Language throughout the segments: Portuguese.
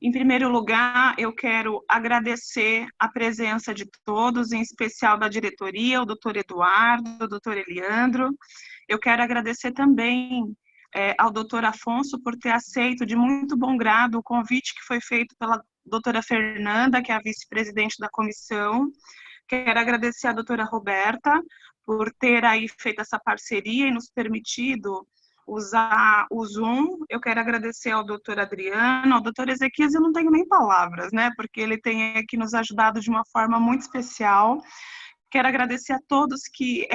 Em primeiro lugar, eu quero agradecer a presença de todos, em especial da diretoria, o doutor Eduardo, o doutor Eliandro. Eu quero agradecer também ao doutor Afonso por ter aceito de muito bom grado o convite que foi feito pela doutora Fernanda, que é a vice-presidente da comissão. Quero agradecer à doutora Roberta por ter aí feito essa parceria e nos permitido usar o Zoom. Eu quero agradecer ao doutor Adriano, ao doutor Ezequias, eu não tenho nem palavras, né, porque ele tem aqui nos ajudado de uma forma muito especial. Quero agradecer a todos que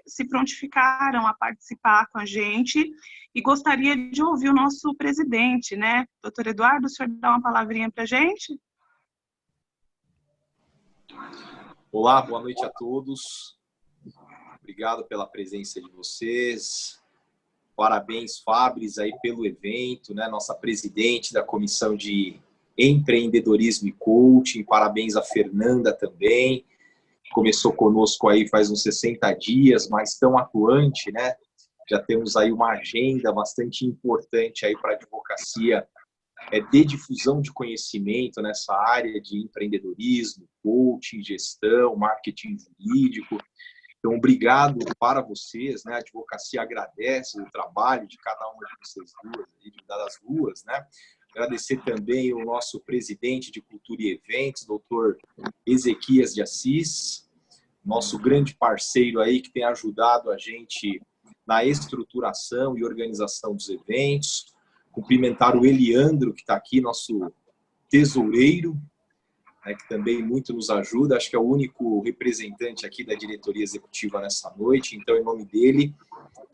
se prontificaram a participar com a gente e gostaria de ouvir o nosso presidente, né, doutor Eduardo, o senhor dá uma palavrinha para a gente? Olá, boa noite a todos. Obrigado pela presença de vocês. Parabéns, Fabris, aí pelo evento, né? Nossa presidente da Comissão de Empreendedorismo e Coaching. Parabéns a Fernanda também. Começou conosco aí faz uns 60 dias, mas tão atuante, né? Já temos aí uma agenda bastante importante aí para a advocacia de difusão de conhecimento nessa área de empreendedorismo, coaching, gestão, marketing jurídico. Então, obrigado para vocês, né? A advocacia agradece o trabalho de cada uma de vocês das duas, né? Agradecer também o nosso presidente de Cultura e Eventos, doutor Ezequias de Assis, nosso grande parceiro aí que tem ajudado a gente na estruturação e organização dos eventos. Cumprimentar o Eliandro, que está aqui, nosso tesoureiro, né, que também muito nos ajuda. Acho que é o único representante aqui da diretoria executiva nessa noite. Então, em nome dele,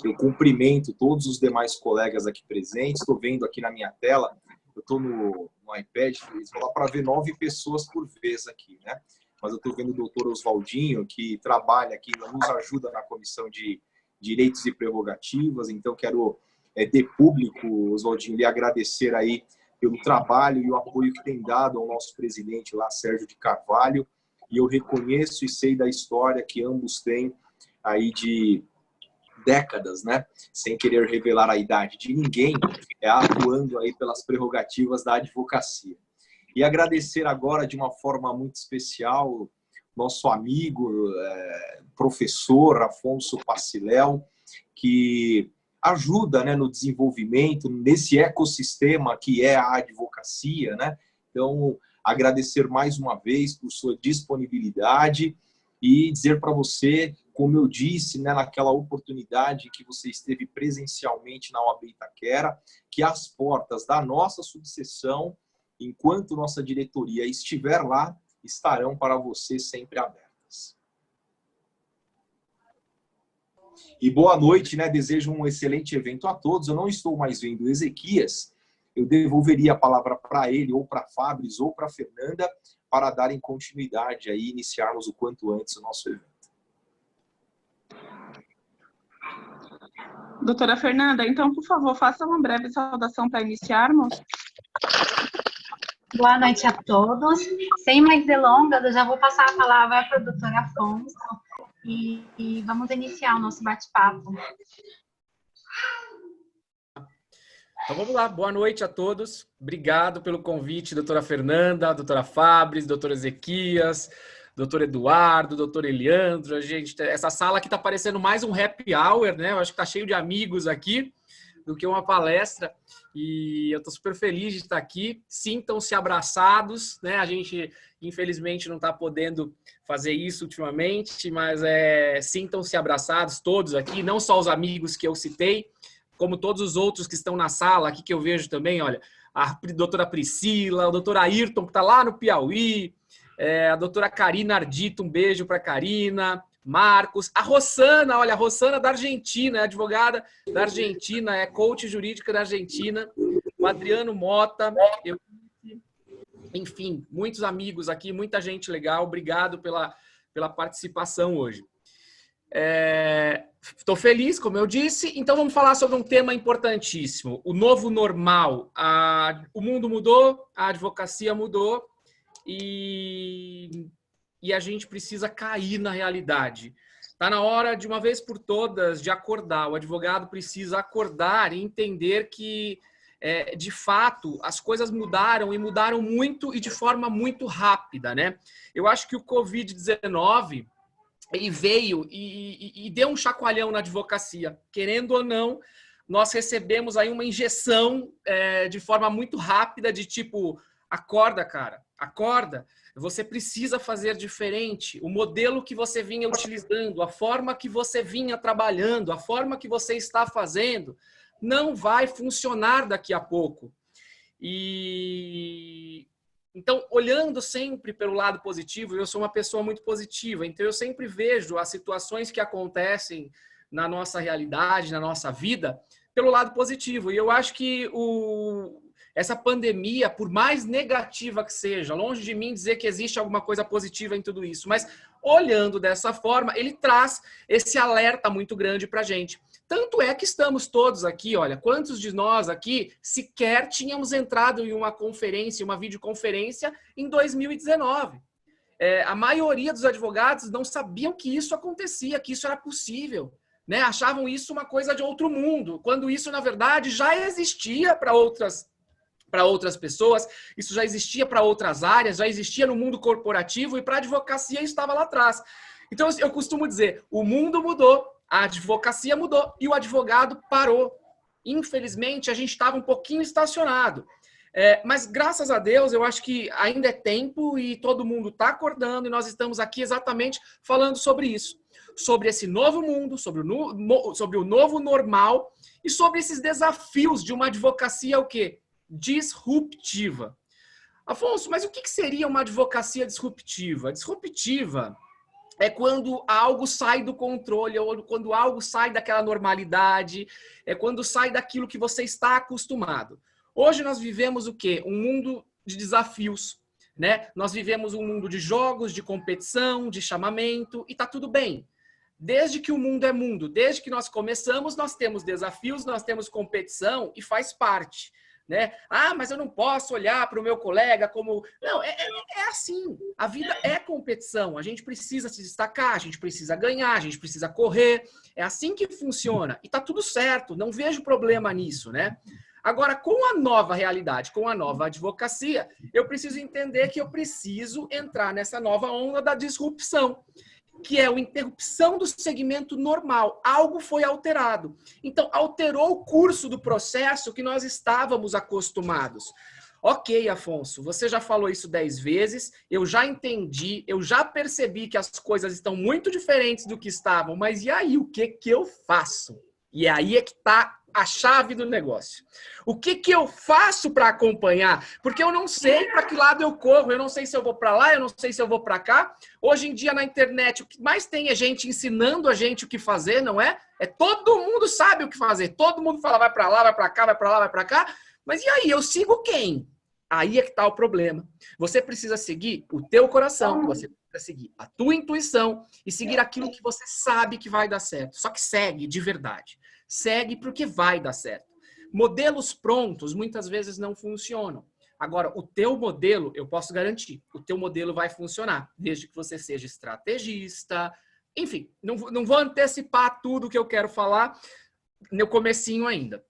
eu cumprimento todos os demais colegas aqui presentes. Estou vendo aqui na minha tela, eu estou no iPad, vou lá para ver 9 pessoas por vez aqui, né? Mas eu estou vendo o doutor Oswaldinho, que trabalha aqui, nos ajuda na comissão de direitos e prerrogativas. Então, quero de público, Oswaldinho, lhe agradecer aí pelo trabalho e o apoio que tem dado ao nosso presidente lá, Sérgio de Carvalho, e eu reconheço e sei da história que ambos têm aí de décadas, né, sem querer revelar a idade de ninguém, atuando aí pelas prerrogativas da advocacia. E agradecer agora de uma forma muito especial nosso amigo, professor Afonso Paciléu, que ajuda, né, no desenvolvimento, nesse ecossistema que é a advocacia, né? Então, agradecer mais uma vez por sua disponibilidade e dizer para você, como eu disse, né, naquela oportunidade que você esteve presencialmente na OAB Itaquera, que as portas da nossa subseção, enquanto nossa diretoria estiver lá, estarão para você sempre abertas. E boa noite, né? Desejo um excelente evento a todos. Eu não estou mais vendo o Ezequias. Eu devolveria a palavra para ele, ou para a Fabris, ou para a Fernanda, para darem continuidade aí, iniciarmos o quanto antes o nosso evento. Doutora Fernanda, então, por favor, faça uma breve saudação para iniciarmos. Boa noite a todos. Sem mais delongas, eu já vou passar a palavra para o doutor Afonso e vamos iniciar o nosso bate-papo. Então vamos lá, boa noite a todos. Obrigado pelo convite, doutora Fernanda, doutora Fabris, doutor Ezequias, doutor Eduardo, doutor Eliandro. Essa sala aqui está parecendo mais um happy hour, né? Eu acho que está cheio de amigos aqui do que uma palestra. E eu estou super feliz de estar aqui. Sintam-se abraçados, né? A gente, infelizmente, não está podendo fazer isso ultimamente, mas sintam-se abraçados todos aqui, não só os amigos que eu citei, como todos os outros que estão na sala aqui, que eu vejo também, olha, a doutora Priscila, o doutor Ayrton, que está lá no Piauí, a doutora Karina Ardito, um beijo para a Karina, Marcos, a Rossana, olha, a Rossana da Argentina, é advogada da Argentina, é coach jurídica da Argentina, o Adriano Mota, enfim, muitos amigos aqui, muita gente legal, obrigado pela participação hoje. Estou feliz, como eu disse, então vamos falar sobre um tema importantíssimo, o novo normal. O mundo mudou, a advocacia mudou e a gente precisa cair na realidade. Está na hora, de uma vez por todas, de acordar. O advogado precisa acordar e entender que de fato, as coisas mudaram e mudaram muito e de forma muito rápida, né? Eu acho que o Covid-19 ele veio e deu um chacoalhão na advocacia. Querendo ou não, nós recebemos aí uma injeção de forma muito rápida de tipo, acorda, cara, acorda. Você precisa fazer diferente. O modelo que você vinha utilizando, a forma que você vinha trabalhando, a forma que você está fazendo, não vai funcionar daqui a pouco. Então, olhando sempre pelo lado positivo, eu sou uma pessoa muito positiva, então eu sempre vejo as situações que acontecem na nossa realidade, na nossa vida, pelo lado positivo. E eu acho que essa pandemia, por mais negativa que seja, longe de mim dizer que existe alguma coisa positiva em tudo isso, mas olhando dessa forma, ele traz esse alerta muito grande para a gente. Tanto é que estamos todos aqui, olha, quantos de nós aqui sequer tínhamos entrado em uma conferência, uma videoconferência em 2019. A maioria dos advogados não sabiam que isso acontecia, que isso era possível, né? Achavam isso uma coisa de outro mundo, quando isso, na verdade, já existia para outras pessoas, isso já existia para outras áreas, já existia no mundo corporativo e para a advocacia estava lá atrás. Então, eu costumo dizer, o mundo mudou, a advocacia mudou e o advogado parou. Infelizmente, a gente estava um pouquinho estacionado. Mas, graças a Deus, eu acho que ainda é tempo e todo mundo está acordando e nós estamos aqui exatamente falando sobre isso. Sobre esse novo mundo, sobre o novo normal e sobre esses desafios de uma advocacia o quê? Disruptiva. Afonso, mas o que seria uma advocacia disruptiva? Disruptiva é quando algo sai do controle, ou quando algo sai daquela normalidade, é quando sai daquilo que você está acostumado. Hoje nós vivemos o quê? Um mundo de desafios, né? Nós vivemos um mundo de jogos, de competição, de chamamento, e tá tudo bem. Desde que o mundo é mundo, desde que nós começamos, nós temos desafios, nós temos competição, e faz parte. Né? Ah, mas eu não posso olhar para o meu colega como... Não, é assim. A vida é competição. A gente precisa se destacar, a gente precisa ganhar, a gente precisa correr. É assim que funciona. E tá tudo certo, não vejo problema nisso, né? Agora, com a nova realidade, com a nova advocacia, eu preciso entender que eu preciso entrar nessa nova onda da disrupção, que é a interrupção do segmento normal. Algo foi alterado. Então, alterou o curso do processo que nós estávamos acostumados. Ok, Afonso, você já falou isso 10 vezes, eu já entendi, eu já percebi que as coisas estão muito diferentes do que estavam, mas e aí, o que eu faço? E aí é que está a chave do negócio. O que eu faço para acompanhar? Porque eu não sei para que lado eu corro, eu não sei se eu vou para lá, eu não sei se eu vou para cá. Hoje em dia na internet o que mais tem é gente ensinando a gente o que fazer, não é? Todo mundo sabe o que fazer, todo mundo fala vai para lá, vai para cá, vai para lá, vai para cá. Mas e aí, eu sigo quem? Aí é que está o problema. Você precisa seguir o teu coração, você precisa seguir a tua intuição e seguir aquilo que você sabe que vai dar certo. Só que segue de verdade. Segue porque vai dar certo. Modelos prontos muitas vezes não funcionam. Agora, o teu modelo, eu posso garantir, o teu modelo vai funcionar, desde que você seja estrategista. Enfim, não vou antecipar tudo que eu quero falar no comecinho ainda.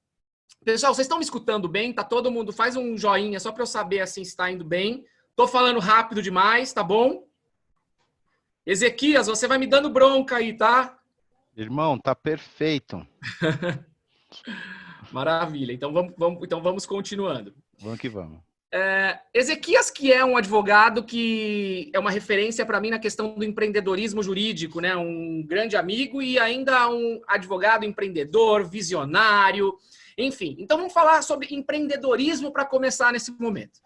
Pessoal, vocês estão me escutando bem? Tá todo mundo? Faz um joinha só para eu saber assim se está indo bem. Tô falando rápido demais, tá bom? Ezequias, você vai me dando bronca aí, tá? Irmão, tá perfeito. Maravilha. Então vamos continuando. Vamos que vamos. Ezequias, que é um advogado que é uma referência para mim na questão do empreendedorismo jurídico, né? Um grande amigo e ainda um advogado empreendedor, visionário, enfim. Então vamos falar sobre empreendedorismo para começar nesse momento.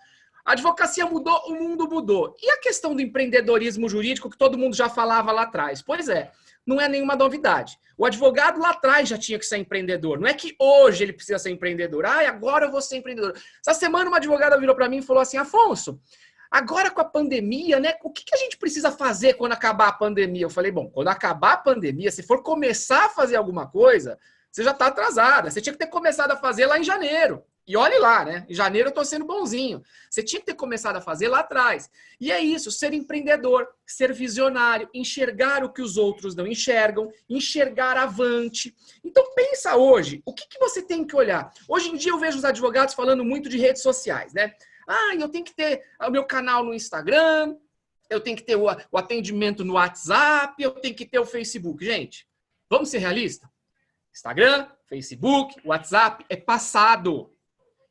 A advocacia mudou, o mundo mudou. E a questão do empreendedorismo jurídico que todo mundo já falava lá atrás? Pois é. Não é nenhuma novidade. O advogado lá atrás já tinha que ser empreendedor. Não é que hoje ele precisa ser empreendedor. Agora eu vou ser empreendedor. Essa semana uma advogada virou para mim e falou assim, Afonso, agora com a pandemia, né? O que a gente precisa fazer quando acabar a pandemia? Eu falei, bom, quando acabar a pandemia, se for começar a fazer alguma coisa, você já está atrasada. Você tinha que ter começado a fazer lá em janeiro. E olhe lá, né? Em janeiro eu tô sendo bonzinho. Você tinha que ter começado a fazer lá atrás. E é isso, ser empreendedor, ser visionário, enxergar o que os outros não enxergam, enxergar avante. Então pensa hoje, o que você tem que olhar? Hoje em dia eu vejo os advogados falando muito de redes sociais, né? Ah, eu tenho que ter o meu canal no Instagram, eu tenho que ter o atendimento no WhatsApp, eu tenho que ter o Facebook. Gente, vamos ser realistas? Instagram, Facebook, WhatsApp é passado.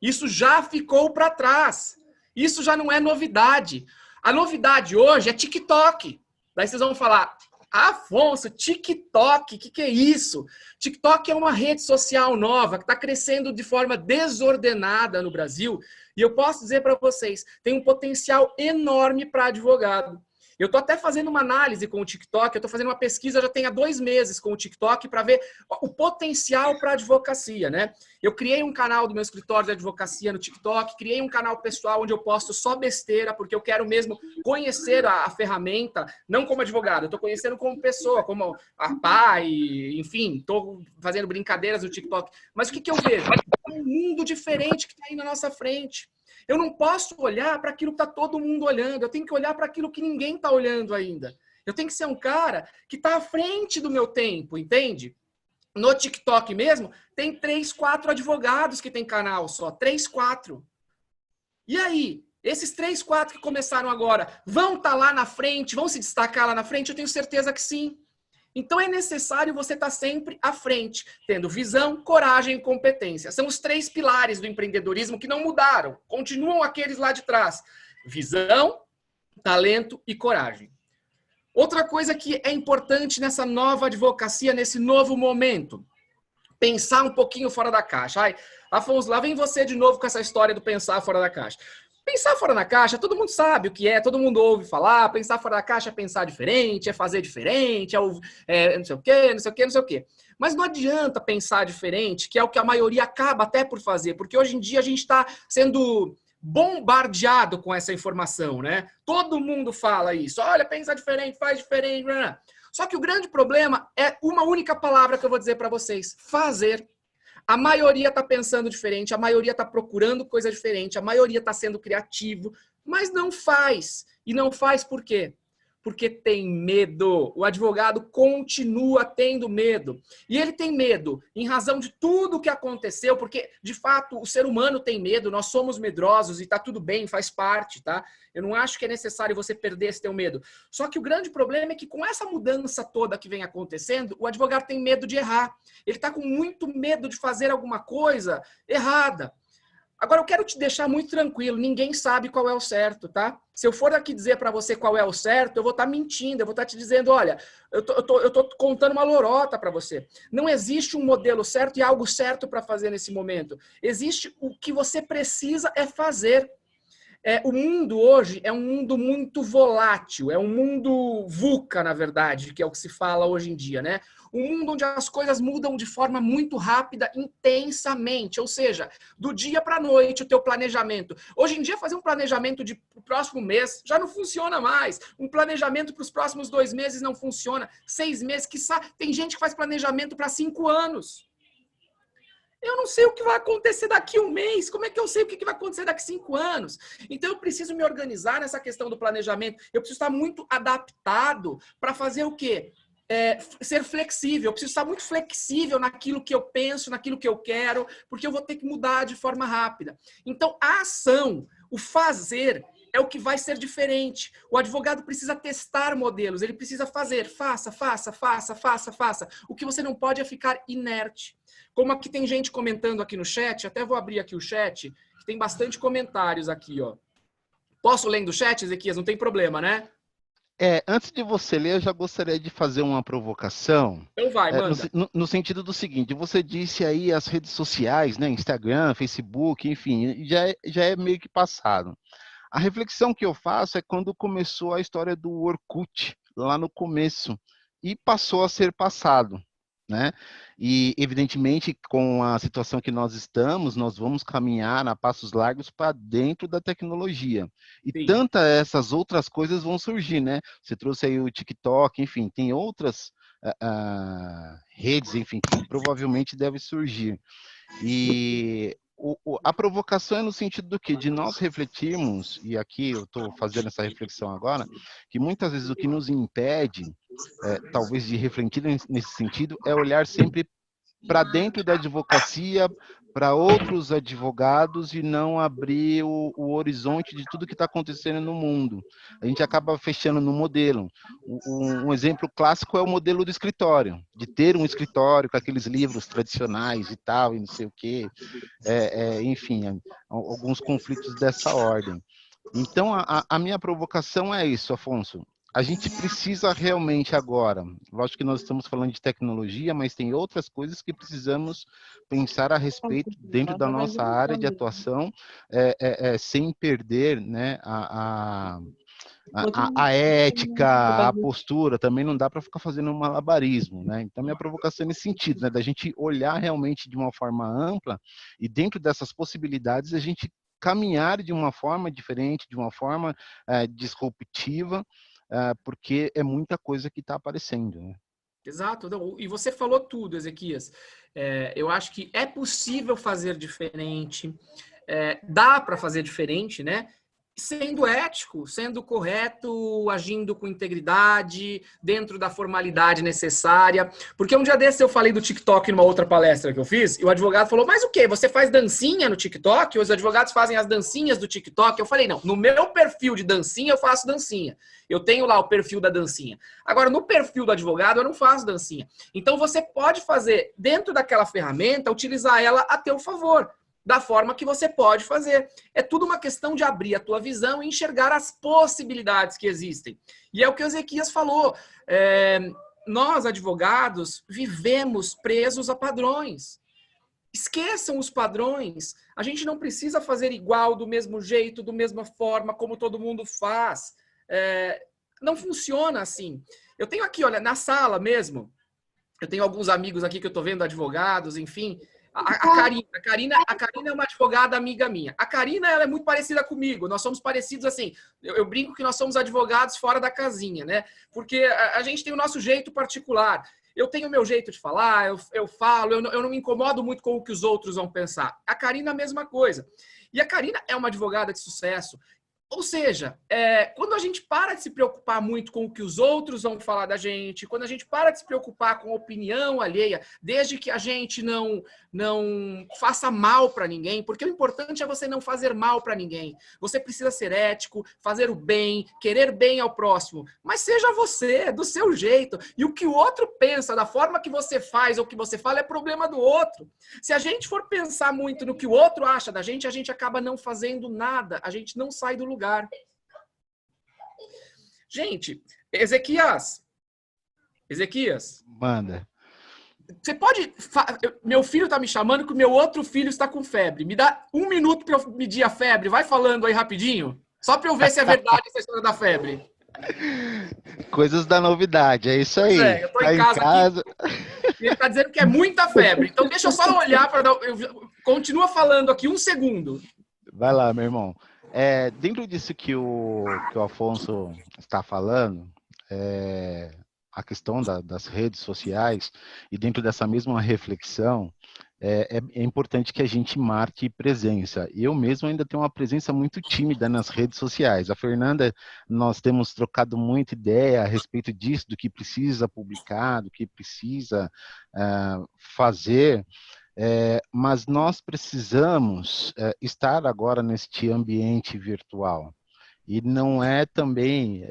Isso já ficou para trás. Isso já não é novidade. A novidade hoje é TikTok. Daí vocês vão falar, Afonso, TikTok, o que é isso? TikTok é uma rede social nova que está crescendo de forma desordenada no Brasil. E eu posso dizer para vocês, tem um potencial enorme para advogado. Eu estou até fazendo uma análise com o TikTok, eu estou fazendo uma pesquisa já tem há 2 meses com o TikTok para ver o potencial para a advocacia, né? Eu criei um canal do meu escritório de advocacia no TikTok, criei um canal pessoal onde eu posto só besteira, porque eu quero mesmo conhecer a ferramenta, não como advogado, eu estou conhecendo como pessoa, como a pai, enfim, estou fazendo brincadeiras no TikTok. Mas o que eu vejo? É um mundo diferente que está aí na nossa frente. Eu não posso olhar para aquilo que está todo mundo olhando. Eu tenho que olhar para aquilo que ninguém está olhando ainda. Eu tenho que ser um cara que está à frente do meu tempo, entende? No TikTok mesmo, tem 3, 4 advogados que tem canal só. 3, 4. E aí? Esses 3, 4 que começaram agora, vão estar lá na frente? Vão se destacar lá na frente? Eu tenho certeza que sim. Então é necessário você estar sempre à frente, tendo visão, coragem e competência. São os 3 pilares do empreendedorismo que não mudaram, continuam aqueles lá de trás. Visão, talento e coragem. Outra coisa que é importante nessa nova advocacia, nesse novo momento, pensar um pouquinho fora da caixa. Ai, Afonso, lá vem você de novo com essa história do pensar fora da caixa. Pensar fora da caixa, todo mundo sabe o que é, todo mundo ouve falar. Pensar fora da caixa é pensar diferente, é fazer diferente, é não sei o quê, não sei o quê, não sei o quê. Mas não adianta pensar diferente, que é o que a maioria acaba até por fazer, porque hoje em dia a gente está sendo bombardeado com essa informação, né? Todo mundo fala isso. Olha, pensa diferente, faz diferente. Só que o grande problema é uma única palavra que eu vou dizer para vocês: fazer. A maioria está pensando diferente, a maioria está procurando coisa diferente, a maioria está sendo criativo, mas não faz. E não faz por quê? Porque tem medo. O advogado continua tendo medo. E ele tem medo em razão de tudo o que aconteceu, porque, de fato, o ser humano tem medo, nós somos medrosos e está tudo bem, faz parte, tá? Eu não acho que é necessário você perder esse teu medo. Só que o grande problema é que com essa mudança toda que vem acontecendo, o advogado tem medo de errar. Ele está com muito medo de fazer alguma coisa errada. Agora, eu quero te deixar muito tranquilo, ninguém sabe qual é o certo, tá? Se eu for aqui dizer para você qual é o certo, eu vou estar mentindo, eu vou estar te dizendo, olha, eu tô contando uma lorota para você. Não existe um modelo certo e algo certo para fazer nesse momento. Existe o que você precisa é fazer. O mundo hoje é um mundo muito volátil, é um mundo VUCA, na verdade, que é o que se fala hoje em dia, né? Um mundo onde as coisas mudam de forma muito rápida, intensamente, ou seja, do dia para a noite o teu planejamento. Hoje em dia fazer um planejamento de pro próximo mês já não funciona mais, um planejamento para os próximos 2 meses não funciona, 6 meses, quiçá, tem gente que faz planejamento para 5 anos. Eu não sei o que vai acontecer daqui a 1 mês. Como é que eu sei o que vai acontecer daqui a 5 anos? Então, eu preciso me organizar nessa questão do planejamento. Eu preciso estar muito adaptado para fazer o quê? Ser flexível. Eu preciso estar muito flexível naquilo que eu penso, naquilo que eu quero, porque eu vou ter que mudar de forma rápida. Então, a ação, o fazer, é o que vai ser diferente. O advogado precisa testar modelos. Ele precisa fazer. Faça. O que você não pode é ficar inerte. Como aqui tem gente comentando aqui no chat, até vou abrir aqui o chat, que tem bastante comentários aqui, ó. Posso ler do chat, Ezequias? Não tem problema, né? Antes de você ler, eu já gostaria de fazer uma provocação. Então vai, manda. No sentido do seguinte, você disse aí as redes sociais, né? Instagram, Facebook, enfim, já é meio que passado. A reflexão que eu faço é quando começou a história do Orkut, lá no começo, e passou a ser passado, né? E, evidentemente, com a situação que nós estamos, nós vamos caminhar a passos largos para dentro da tecnologia. E Sim. tantas essas outras coisas vão surgir, né? Você trouxe aí o TikTok, enfim, tem outras redes, enfim, que provavelmente devem surgir. E A provocação é no sentido do quê? De nós refletirmos, e aqui eu estou fazendo essa reflexão agora, que muitas vezes o que nos impede, talvez, de refletir nesse sentido, é olhar sempre para dentro da advocacia, para outros advogados e não abrir o horizonte de tudo que está acontecendo no mundo. A gente acaba fechando no modelo. Um exemplo clássico é o modelo do escritório, de ter um escritório com aqueles livros tradicionais e tal, e não sei o quê. Enfim, alguns conflitos dessa ordem. Então, a minha provocação é isso, Afonso. A gente precisa realmente agora, lógico que nós estamos falando de tecnologia, mas tem outras coisas que precisamos pensar a respeito dentro da nossa área de atuação, sem perder, né, a ética, a postura. Também não dá para ficar fazendo um malabarismo, né? Então, minha provocação é nesse sentido, né, da gente olhar realmente de uma forma ampla e dentro dessas possibilidades a gente caminhar de uma forma diferente, de uma forma disruptiva, porque é muita coisa que está aparecendo, né? Exato. E você falou tudo, Ezequias. Eu acho que é possível fazer diferente, dá para fazer diferente, né? Sendo ético, sendo correto, agindo com integridade, dentro da formalidade necessária. Porque um dia desse eu falei do TikTok numa outra palestra que eu fiz, e o advogado falou, mas o quê? Você faz dancinha no TikTok? Os advogados fazem as dancinhas do TikTok? Eu falei, não, no meu perfil de dancinha eu faço dancinha. Eu tenho lá o perfil da dancinha. Agora, no perfil do advogado eu não faço dancinha. Então você pode fazer, dentro daquela ferramenta, utilizar ela a teu favor, da forma que você pode fazer. É tudo uma questão de abrir a tua visão e enxergar as possibilidades que existem. E é o que o Ezequias falou. Nós, advogados, vivemos presos a padrões. Esqueçam os padrões. A gente não precisa fazer igual, do mesmo jeito, da mesma forma, como todo mundo faz. Não funciona assim. Eu tenho aqui, olha, na sala mesmo, eu tenho alguns amigos aqui que eu estou vendo, advogados, enfim. A Karina é uma advogada amiga minha. A Karina, ela é muito parecida comigo. Nós somos parecidos assim. Eu brinco que nós somos advogados fora da casinha, né? Porque a gente tem o nosso jeito particular. Eu tenho o meu jeito de falar, eu falo, eu não me incomodo muito com o que os outros vão pensar. A Karina, a mesma coisa. E a Karina é uma advogada de sucesso. Ou seja, quando a gente para de se preocupar muito com o que os outros vão falar da gente, quando a gente para de se preocupar com a opinião alheia, desde que a gente não faça mal para ninguém, porque o importante é você não fazer mal para ninguém. Você precisa ser ético, fazer o bem, querer bem ao próximo, mas seja você, do seu jeito. E o que o outro pensa, da forma que você faz ou que você fala, é problema do outro. Se a gente for pensar muito no que o outro acha da gente, a gente acaba não fazendo nada, a gente não sai do lugar. Gente, Ezequias, Manda. você pode... Meu filho está me chamando que o meu outro filho está com febre. Me dá 1 minuto para eu medir a febre. Vai falando aí rapidinho. Só para eu ver se é verdade essa história da febre. Coisas da novidade, é isso aí. Eu estou em casa. Aqui, ele está dizendo que é muita febre. Então deixa eu só olhar para dar... Continua falando aqui 1 segundo. Vai lá, meu irmão. Dentro disso que o Afonso está falando, a questão das redes sociais, e dentro dessa mesma reflexão, é importante que a gente marque presença. Eu mesmo ainda tenho uma presença muito tímida nas redes sociais. A Fernanda, nós temos trocado muita ideia a respeito disso, do que precisa publicar, do que precisa fazer, mas nós precisamos estar agora neste ambiente virtual. E não é também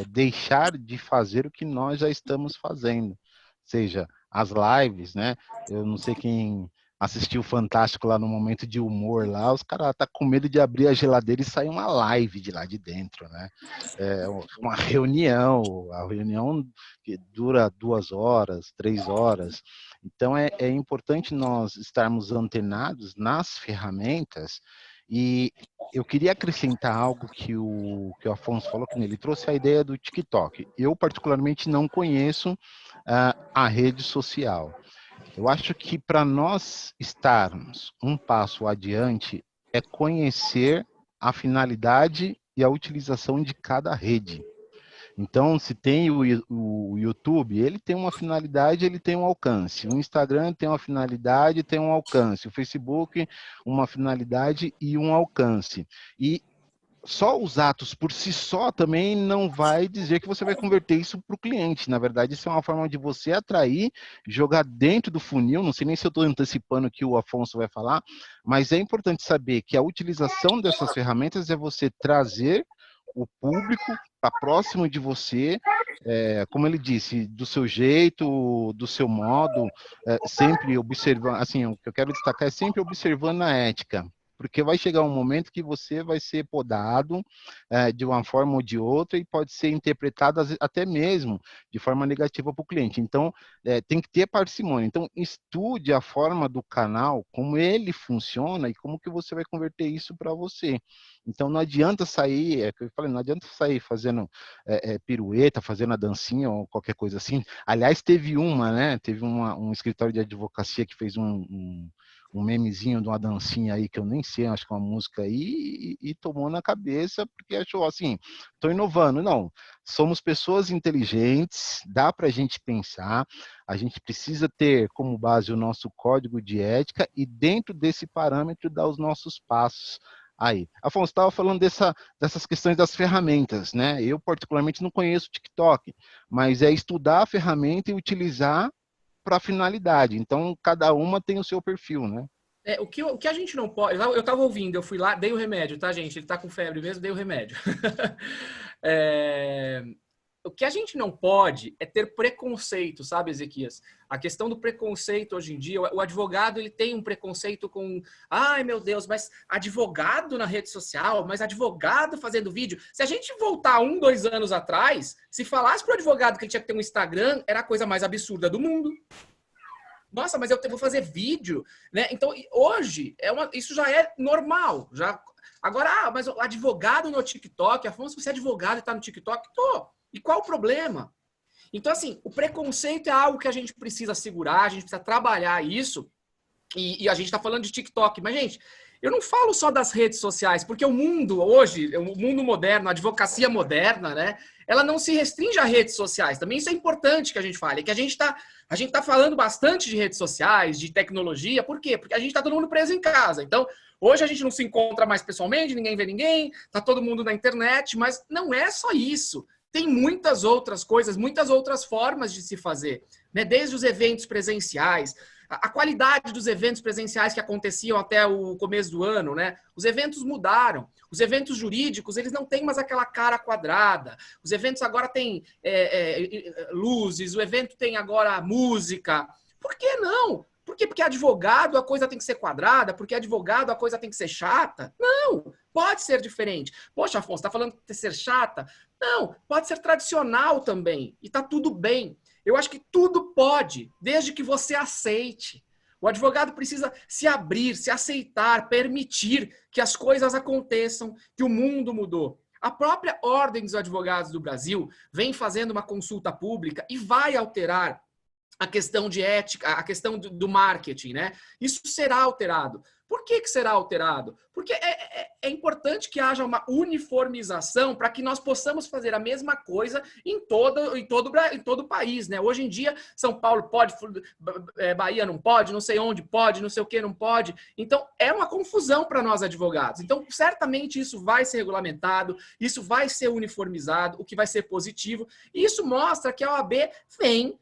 deixar de fazer o que nós já estamos fazendo. Seja, as lives, né? Eu não sei quem assistiu o Fantástico lá no momento de humor lá, os caras tá com medo de abrir a geladeira e sair uma live de lá de dentro, né? Uma reunião, a reunião que dura 2 horas, 3 horas. Então, é importante nós estarmos antenados nas ferramentas. E eu queria acrescentar algo que o Afonso falou, que ele trouxe a ideia do TikTok. Eu, particularmente, não conheço a rede social. Eu acho que para nós estarmos um passo adiante é conhecer a finalidade e a utilização de cada rede. Então, se tem o YouTube, ele tem uma finalidade, ele tem um alcance. O Instagram tem uma finalidade, tem um alcance. O Facebook, uma finalidade e um alcance. E só os atos por si só também não vai dizer que você vai converter isso para o cliente. Na verdade, isso é uma forma de você atrair, jogar dentro do funil. Não sei nem se eu estou antecipando o que o Afonso vai falar, mas é importante saber que a utilização dessas ferramentas é você trazer o público para próximo de você, como ele disse, do seu jeito, do seu modo, sempre observando, assim, o que eu quero destacar é sempre observando a ética, porque vai chegar um momento que você vai ser podado de uma forma ou de outra e pode ser interpretado até mesmo de forma negativa para o cliente. Então, tem que ter parcimônia. Então, estude a forma do canal, como ele funciona e como que você vai converter isso para você. Então, não adianta sair, que eu falei, não adianta sair fazendo pirueta, fazendo a dancinha ou qualquer coisa assim. Aliás, teve um escritório de advocacia que fez um memezinho de uma dancinha aí, que eu nem sei, acho que é uma música aí, e tomou na cabeça, porque achou assim, estou inovando. Não, somos pessoas inteligentes, dá para a gente pensar, a gente precisa ter como base o nosso código de ética e dentro desse parâmetro dar os nossos passos aí. Afonso, estava falando dessas questões das ferramentas, né? Eu particularmente não conheço o TikTok, mas é estudar a ferramenta e utilizar para a finalidade. Então, cada uma tem o seu perfil, né? O que a gente não pode... Eu estava ouvindo, eu fui lá, dei o remédio, tá, gente? Ele está com febre mesmo, dei o remédio. O que a gente não pode é ter preconceito, sabe, Ezequias? A questão do preconceito hoje em dia, o advogado ele tem um preconceito com... Ai, meu Deus, mas advogado na rede social, mas advogado fazendo vídeo. Se a gente voltar 1, 2 anos atrás, se falasse para o advogado que ele tinha que ter um Instagram, era a coisa mais absurda do mundo. Nossa, mas eu vou fazer vídeo, né? Então, hoje, isso já é normal. Agora, mas o advogado no TikTok, Afonso, você é advogado e está no TikTok? Tô. E qual o problema? Então, assim, o preconceito é algo que a gente precisa segurar, a gente precisa trabalhar isso, e a gente está falando de TikTok. Mas, gente, eu não falo só das redes sociais, porque o mundo hoje, o mundo moderno, a advocacia moderna, né? Ela não se restringe a redes sociais. Também isso é importante que a gente fale, que a gente tá falando bastante de redes sociais, de tecnologia. Por quê? Porque a gente está todo mundo preso em casa. Então, hoje a gente não se encontra mais pessoalmente, ninguém vê ninguém, tá todo mundo na internet, mas não é só isso. Tem muitas outras coisas, muitas outras formas de se fazer, né? Desde os eventos presenciais, a qualidade dos eventos presenciais que aconteciam até o começo do ano, né? Os eventos mudaram. Os eventos jurídicos, eles não têm mais aquela cara quadrada. Os eventos agora têm luzes, o evento tem agora música. Por que não? Por quê? Porque advogado a coisa tem que ser quadrada? Porque advogado a coisa tem que ser chata? Não, pode ser diferente. Poxa, Afonso, tá falando de ser chata? Não, pode ser tradicional também. E tá tudo bem. Eu acho que tudo pode, desde que você aceite. O advogado precisa se abrir, se aceitar, permitir que as coisas aconteçam, que o mundo mudou. A própria Ordem dos Advogados do Brasil vem fazendo uma consulta pública e vai alterar a questão de ética, a questão do marketing, né? Isso será alterado. Por que será alterado? Porque é importante que haja uma uniformização para que nós possamos fazer a mesma coisa em todo o país, né? Hoje em dia, São Paulo pode, Bahia não pode, não sei onde pode, não sei o que não pode. Então, é uma confusão para nós advogados. Então, certamente isso vai ser regulamentado, isso vai ser uniformizado, o que vai ser positivo. E isso mostra que a OAB vem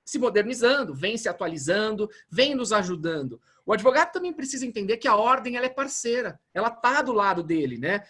se modernizando, vem se atualizando, vem nos ajudando. O advogado também precisa entender que a ordem ela é parceira, ela está do lado dele, né?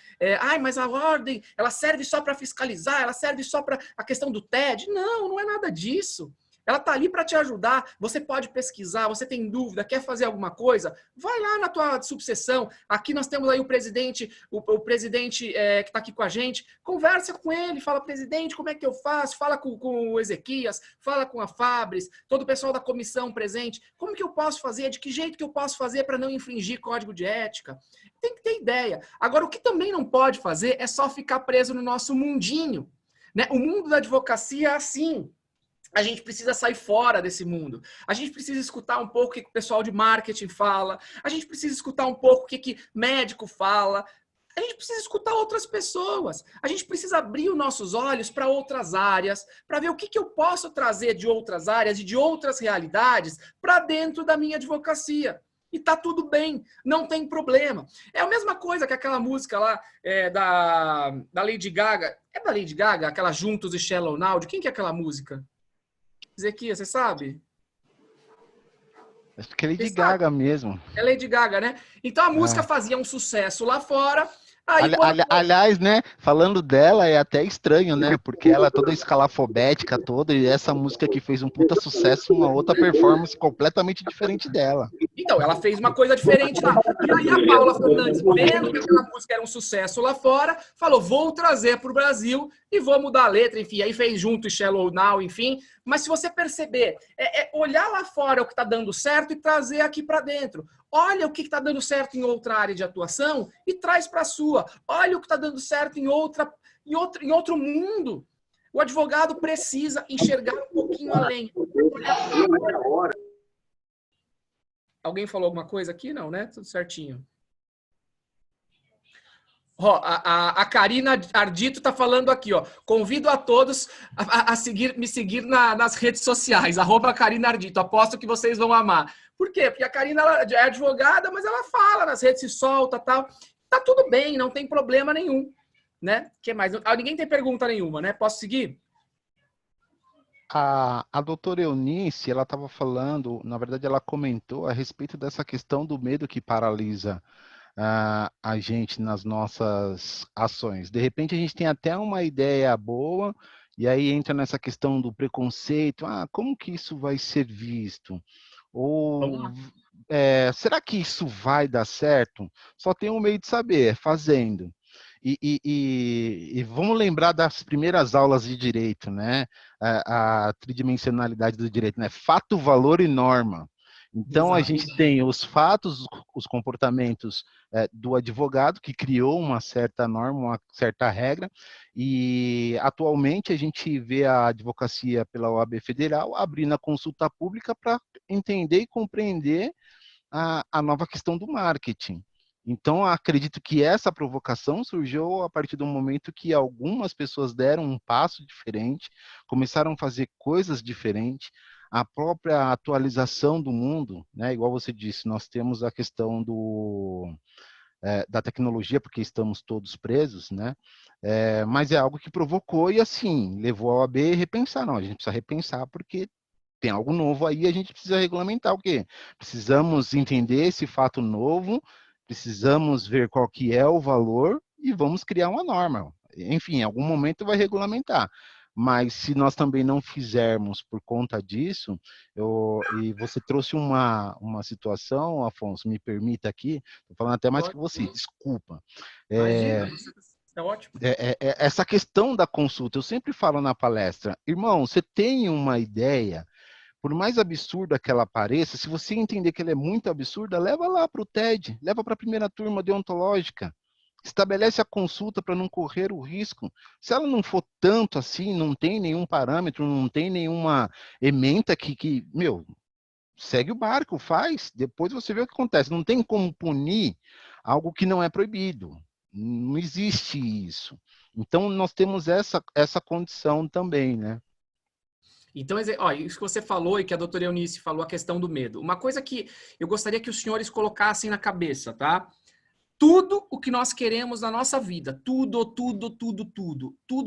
Mas a ordem ela serve só para fiscalizar, ela serve só para a questão do TED. Não, não é nada disso. Ela está ali para te ajudar. Você pode pesquisar, você tem dúvida, quer fazer alguma coisa? Vai lá na tua subseção. Aqui nós temos aí o presidente que está aqui com a gente. Conversa com ele, fala, presidente, como é que eu faço? Fala com o Ezequias, fala com a Fabris, todo o pessoal da comissão presente. Como que eu posso fazer? De que jeito que eu posso fazer para não infringir código de ética? Tem que ter ideia. Agora, o que também não pode fazer é só ficar preso no nosso mundinho, né? O mundo da advocacia é assim. A gente precisa sair fora desse mundo. A gente precisa escutar um pouco o que o pessoal de marketing fala. A gente precisa escutar um pouco o que médico fala. A gente precisa escutar outras pessoas. A gente precisa abrir os nossos olhos para outras áreas, para ver o que eu posso trazer de outras áreas e de outras realidades para dentro da minha advocacia. E tá tudo bem, não tem problema. É a mesma coisa que aquela música lá da Lady Gaga. É da Lady Gaga? Aquela Juntos e Shallow Now? De quem que é aquela música? Zequias, você sabe? Acho que é Lady Gaga mesmo. É Lady Gaga, né? Então a música fazia um sucesso lá fora. Aí, aliás, né, falando dela é até estranho, né, porque ela é toda escalafobética toda, e essa música que fez um puta sucesso, uma outra performance completamente diferente dela. Então, ela fez uma coisa diferente lá. E aí a Paula Fernandes, vendo que aquela música era um sucesso lá fora, falou, vou trazer para o Brasil e vou mudar a letra, enfim, aí fez junto Shallow Now, enfim. Mas se você perceber, olhar lá fora o que está dando certo e trazer aqui para dentro. Olha o que está dando certo em outra área de atuação e traz para a sua. Olha o que está dando certo em outro mundo. O advogado precisa enxergar um pouquinho além. Alguém falou alguma coisa aqui? Não, né? Tudo certinho. Ó, a Karina Ardito está falando aqui, ó. Convido a todos a me seguir nas redes sociais, @Karina Ardito. Aposto que vocês vão amar. Por quê? Porque a Karina ela é advogada, mas ela fala nas redes, se solta e tal. Tá tudo bem, não tem problema nenhum, né? Que mais? Ninguém tem pergunta nenhuma, né? Posso seguir? A doutora Eunice, ela estava falando, na verdade ela comentou a respeito dessa questão do medo que paralisa a gente nas nossas ações. De repente a gente tem até uma ideia boa, e aí entra nessa questão do preconceito, como que isso vai ser visto? Ou será que isso vai dar certo? Só tem um meio de saber, fazendo. E vamos lembrar das primeiras aulas de direito, né? A tridimensionalidade do direito, né? Fato, valor e norma. Então, a gente tem os fatos, os comportamentos do advogado, que criou uma certa norma, uma certa regra, e atualmente a gente vê a advocacia pela OAB Federal abrindo a consulta pública para entender e compreender a nova questão do marketing. Então, acredito que essa provocação surgiu a partir do momento que algumas pessoas deram um passo diferente, começaram a fazer coisas diferentes, a própria atualização do mundo, né? Igual você disse, nós temos a questão da tecnologia, porque estamos todos presos, né? Mas é algo que provocou e, assim, levou a OAB a repensar. Não, a gente precisa repensar porque tem algo novo aí, a gente precisa regulamentar o quê? Precisamos entender esse fato novo, precisamos ver qual que é o valor e vamos criar uma norma. Enfim, em algum momento vai regulamentar. Mas se nós também não fizermos por conta disso, e você trouxe uma situação, Afonso, me permita aqui, estou falando até mais que você, desculpa. Imagina, é ótimo. Essa questão da consulta, eu sempre falo na palestra, irmão, você tem uma ideia, por mais absurda que ela pareça, se você entender que ela é muito absurda, leva lá para o TED, leva para a primeira turma deontológica, estabelece a consulta para não correr o risco. Se ela não for tanto assim, não tem nenhum parâmetro, não tem nenhuma ementa que segue o barco, faz, depois você vê o que acontece. Não tem como punir algo que não é proibido. Não existe isso. Então, nós temos essa condição também, né? Então, isso que você falou e que a doutora Eunice falou, a questão do medo. Uma coisa que eu gostaria que os senhores colocassem na cabeça, tá? Tudo o que nós queremos na nossa vida, tudo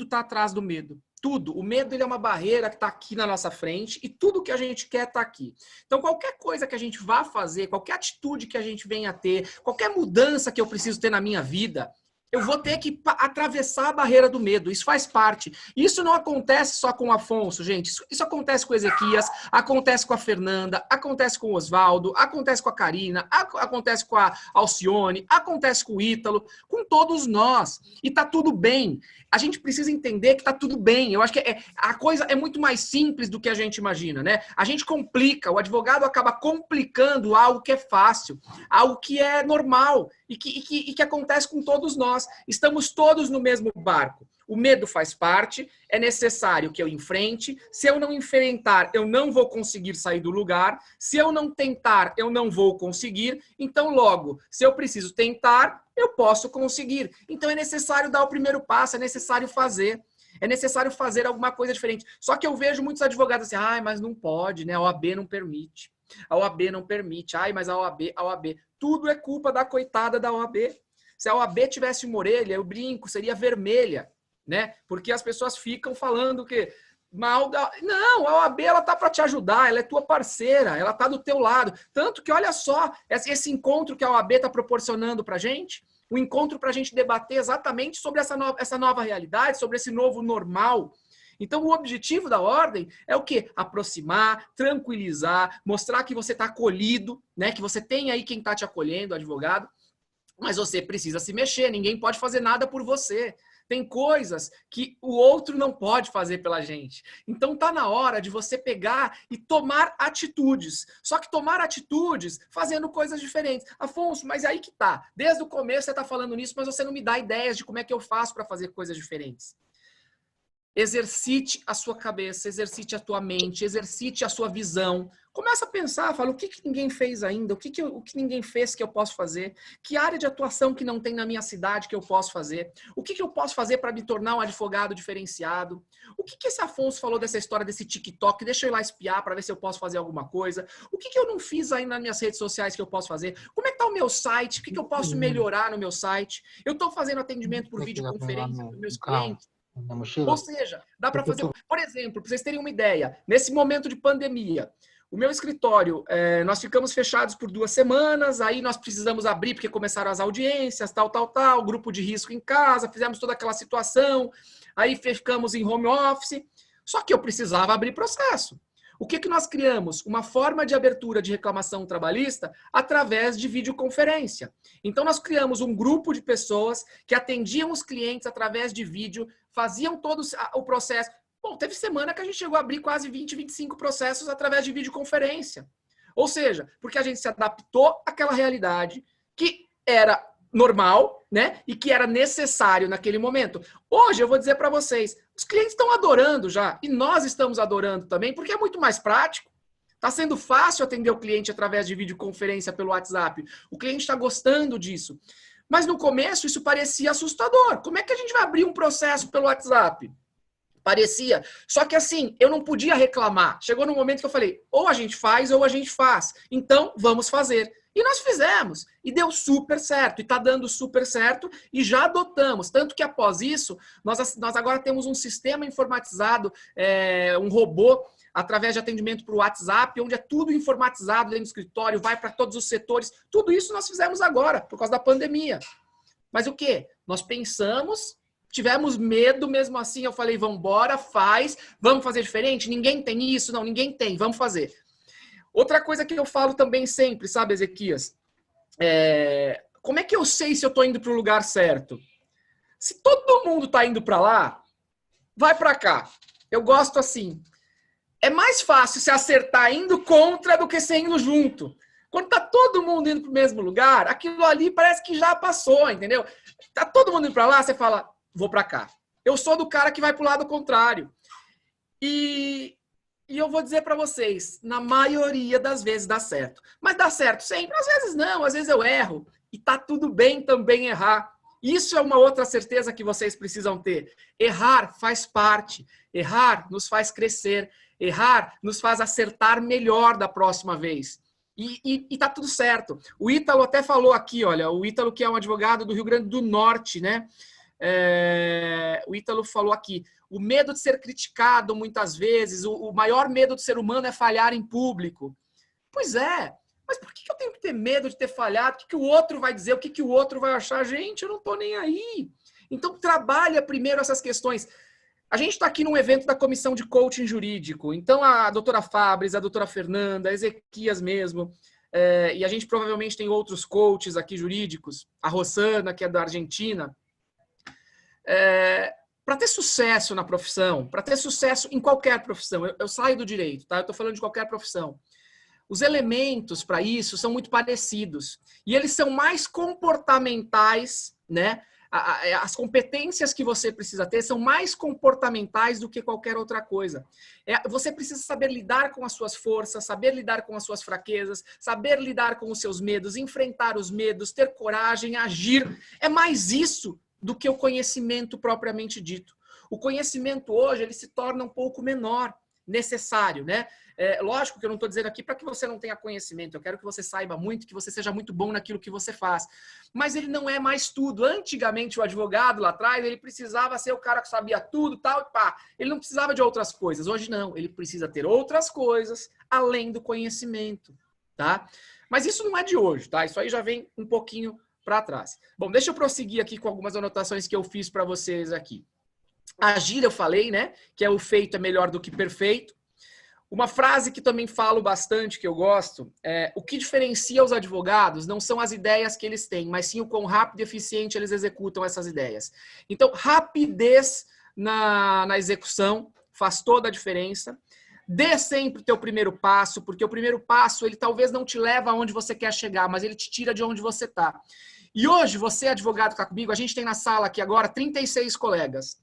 está atrás do medo. Tudo. O medo ele é uma barreira que está aqui na nossa frente e tudo que a gente quer está aqui. Então, qualquer coisa que a gente vá fazer, qualquer atitude que a gente venha a ter, qualquer mudança que eu preciso ter na minha vida, eu vou ter que atravessar a barreira do medo. Isso faz parte. Isso não acontece só com o Afonso, gente. Isso acontece com o Ezequias, acontece com a Fernanda, acontece com o Oswaldo, acontece com a Karina, acontece com a Alcione, acontece com o Ítalo, com todos nós. E tá tudo bem. A gente precisa entender que tá tudo bem. Eu acho que a coisa é muito mais simples do que a gente imagina, né? A gente complica, o advogado acaba complicando algo que é fácil, algo que é normal e que acontece com todos nós. Estamos todos no mesmo barco. O medo faz parte, é necessário que eu enfrente. Se eu não enfrentar, eu não vou conseguir sair do lugar. Se eu não tentar, eu não vou conseguir. Então, logo, se eu preciso tentar, eu posso conseguir. Então, é necessário dar o primeiro passo, é necessário fazer. É necessário fazer alguma coisa diferente. Só que eu vejo muitos advogados assim, mas não pode, né? A OAB não permite. A OAB não permite. Mas a OAB. Tudo é culpa da coitada da OAB. Se a OAB tivesse uma orelha, eu brinco, seria vermelha, né? Porque as pessoas ficam falando que mal da... Não, a OAB, ela tá para te ajudar, ela é tua parceira, ela tá do teu lado. Tanto que, olha só, esse encontro que a OAB tá proporcionando pra gente, o encontro pra gente debater exatamente sobre essa nova realidade, sobre esse novo normal. Então, o objetivo da ordem é o quê? Aproximar, tranquilizar, mostrar que você está acolhido, né? Que você tem aí quem está te acolhendo, advogado, mas você precisa se mexer, ninguém pode fazer nada por você. Tem coisas que o outro não pode fazer pela gente. Então tá na hora de você pegar e tomar atitudes. Só que tomar atitudes fazendo coisas diferentes. Afonso, mas aí que tá. Desde o começo você tá falando nisso, mas você não me dá ideias de como é que eu faço para fazer coisas diferentes. Exercite a sua cabeça, exercite a tua mente, exercite a sua visão. Começa a pensar, fala, o que ninguém fez ainda? O que ninguém fez que eu posso fazer? Que área de atuação que não tem na minha cidade que eu posso fazer? O que eu posso fazer para me tornar um advogado diferenciado? O que esse Afonso falou dessa história desse TikTok? Deixa eu ir lá espiar para ver se eu posso fazer alguma coisa. O que eu não fiz ainda nas minhas redes sociais que eu posso fazer? Como é que está o meu site? O que eu posso melhorar no meu site? Eu estou fazendo atendimento por videoconferência para os meus clientes. Ou seja, dá para fazer... Por exemplo, para vocês terem uma ideia, nesse momento de pandemia, o meu escritório, nós ficamos fechados por 2 semanas, aí nós precisamos abrir porque começaram as audiências, tal, grupo de risco em casa, fizemos toda aquela situação, aí ficamos em home office, só que eu precisava abrir processo. O que nós criamos? Uma forma de abertura de reclamação trabalhista através de videoconferência. Então, nós criamos um grupo de pessoas que atendiam os clientes através de vídeo, faziam todo o processo. Bom, teve semana que a gente chegou a abrir quase 20, 25 processos através de videoconferência. Ou seja, porque a gente se adaptou àquela realidade que era normal, né? E que era necessário naquele momento. Hoje, eu vou dizer para vocês, os clientes estão adorando já, e nós estamos adorando também, porque é muito mais prático. Está sendo fácil atender o cliente através de videoconferência pelo WhatsApp. O cliente está gostando disso. Mas no começo isso parecia assustador. Como é que a gente vai abrir um processo pelo WhatsApp? Parecia. Só que assim, eu não podia reclamar. Chegou no momento que eu falei, ou a gente faz ou a gente faz. Então, vamos fazer. E nós fizemos. E deu super certo. E está dando super certo. E já adotamos. Tanto que após isso, nós agora temos um sistema informatizado, um robô, através de atendimento por WhatsApp, onde é tudo informatizado dentro do escritório, vai para todos os setores. Tudo isso nós fizemos agora, por causa da pandemia. Mas o quê? Nós pensamos, tivemos medo mesmo assim. Eu falei, vamos embora, faz, vamos fazer diferente? Ninguém tem isso? Não, ninguém tem, vamos fazer. Outra coisa que eu falo também sempre, sabe, Ezequias? Como é que eu sei se eu estou indo para o lugar certo? Se todo mundo está indo para lá, vai para cá. Eu gosto assim. É mais fácil se acertar indo contra do que ser indo junto. Quando tá todo mundo indo para o mesmo lugar, aquilo ali parece que já passou, entendeu? Tá todo mundo indo para lá, você fala, vou para cá. Eu sou do cara que vai para o lado contrário. E eu vou dizer para vocês, na maioria das vezes dá certo. Mas dá certo sempre? Às vezes não, às vezes eu erro. E tá tudo bem também errar. Isso é uma outra certeza que vocês precisam ter. Errar faz parte. Errar nos faz crescer. Errar nos faz acertar melhor da próxima vez. E tá tudo certo. O Ítalo até falou aqui, olha, o Ítalo que é um advogado do Rio Grande do Norte, né? O Ítalo falou aqui, o medo de ser criticado muitas vezes, o maior medo do ser humano é falhar em público. Pois é, mas por que eu tenho que ter medo de ter falhado? O que o outro vai dizer? O que o outro vai achar? Gente, eu não tô nem aí. Então trabalha primeiro essas questões. A gente está aqui num evento da Comissão de Coaching Jurídico. Então, a doutora Fabris, a doutora Fernanda, a Ezequias mesmo, e a gente provavelmente tem outros coaches aqui jurídicos, a Rosana, que é da Argentina. Para ter sucesso na profissão, para ter sucesso em qualquer profissão, eu saio do direito, tá? Eu estou falando de qualquer profissão. Os elementos para isso são muito parecidos. E eles são mais comportamentais, né? As competências que você precisa ter são mais comportamentais do que qualquer outra coisa. Você precisa saber lidar com as suas forças, saber lidar com as suas fraquezas, saber lidar com os seus medos, enfrentar os medos, ter coragem, agir. É mais isso do que o conhecimento propriamente dito. O conhecimento hoje ele se torna um pouco menor, necessário, né? Lógico que eu não estou dizendo aqui para que você não tenha conhecimento, eu quero que você saiba muito, que você seja muito bom naquilo que você faz. Mas ele não é mais tudo. Antigamente, o advogado lá atrás, ele precisava ser o cara que sabia tudo, tal, e pá. Ele não precisava de outras coisas. Hoje não, ele precisa ter outras coisas além do conhecimento, tá? Mas isso não é de hoje, tá? Isso aí já vem um pouquinho para trás. Bom, deixa eu prosseguir aqui com algumas anotações que eu fiz para vocês aqui. Agir, eu falei, né? Que é o feito é melhor do que perfeito. Uma frase que também falo bastante, que eu gosto, é: o que diferencia os advogados não são as ideias que eles têm, mas sim o quão rápido e eficiente eles executam essas ideias. Então, rapidez na execução faz toda a diferença. Dê sempre o teu primeiro passo, porque o primeiro passo, ele talvez não te leva aonde você quer chegar, mas ele te tira de onde você está. E hoje, você, advogado, que está comigo, a gente tem na sala aqui agora 36 colegas.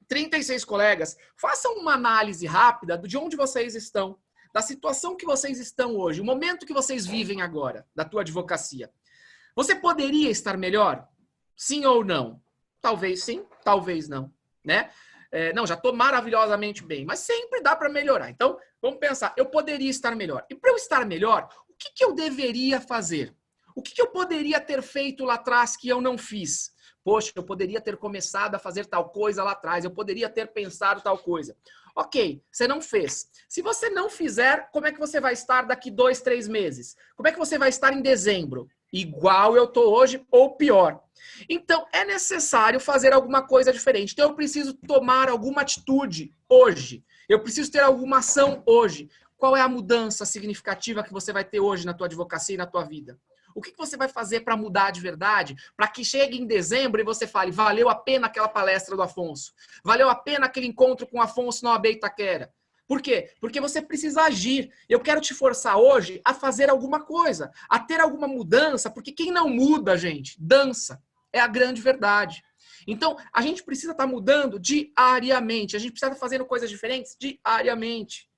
36 colegas, façam uma análise rápida de onde vocês estão, da situação que vocês estão hoje, o momento que vocês vivem agora, da tua advocacia. Você poderia estar melhor? Sim ou não? Talvez sim, talvez não, né? Não, já estou maravilhosamente bem, mas sempre dá para melhorar. Então, vamos pensar, eu poderia estar melhor. E para eu estar melhor, o que eu deveria fazer? O que eu poderia ter feito lá atrás que eu não fiz? Poxa, eu poderia ter começado a fazer tal coisa lá atrás, eu poderia ter pensado tal coisa. Ok, você não fez. Se você não fizer, como é que você vai estar daqui 2, 3 meses? Como é que você vai estar em dezembro? Igual eu estou hoje ou pior. Então, é necessário fazer alguma coisa diferente. Então, eu preciso tomar alguma atitude hoje. Eu preciso ter alguma ação hoje. Qual é a mudança significativa que você vai ter hoje na tua advocacia e na tua vida? O que você vai fazer para mudar de verdade? Para que chegue em dezembro e você fale: valeu a pena aquela palestra do Afonso. Valeu a pena aquele encontro com o Afonso na OAB Itaquera. Por quê? Porque você precisa agir. Eu quero te forçar hoje a fazer alguma coisa, a ter alguma mudança, porque quem não muda, gente, dança. É a grande verdade. Então, a gente precisa estar mudando diariamente. A gente precisa estar fazendo coisas diferentes diariamente.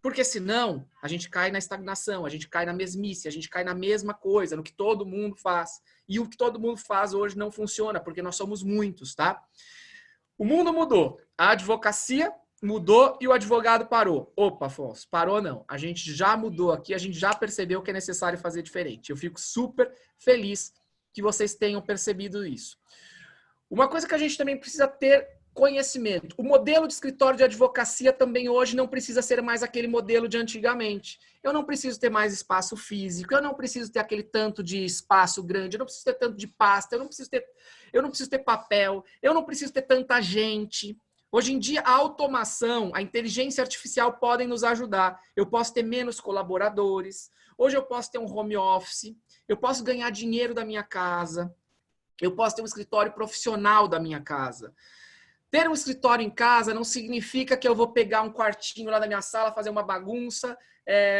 Porque senão a gente cai na estagnação, a gente cai na mesmice, a gente cai na mesma coisa, no que todo mundo faz. E o que todo mundo faz hoje não funciona, porque nós somos muitos, tá? O mundo mudou, a advocacia mudou e o advogado parou. Opa, Afonso, parou não. A gente já mudou aqui, a gente já percebeu que é necessário fazer diferente. Eu fico super feliz que vocês tenham percebido isso. Uma coisa que a gente também precisa ter conhecimento. O modelo de escritório de advocacia também hoje não precisa ser mais aquele modelo de antigamente. Eu não preciso ter mais espaço físico, eu não preciso ter aquele tanto de espaço grande, eu não preciso ter tanto de pasta, eu não preciso ter papel, eu não preciso ter tanta gente. Hoje em dia, a automação, a inteligência artificial podem nos ajudar. Eu posso ter menos colaboradores, hoje eu posso ter um home office, eu posso ganhar dinheiro da minha casa, eu posso ter um escritório profissional da minha casa. Ter um escritório em casa não significa que eu vou pegar um quartinho lá da minha sala, fazer uma bagunça,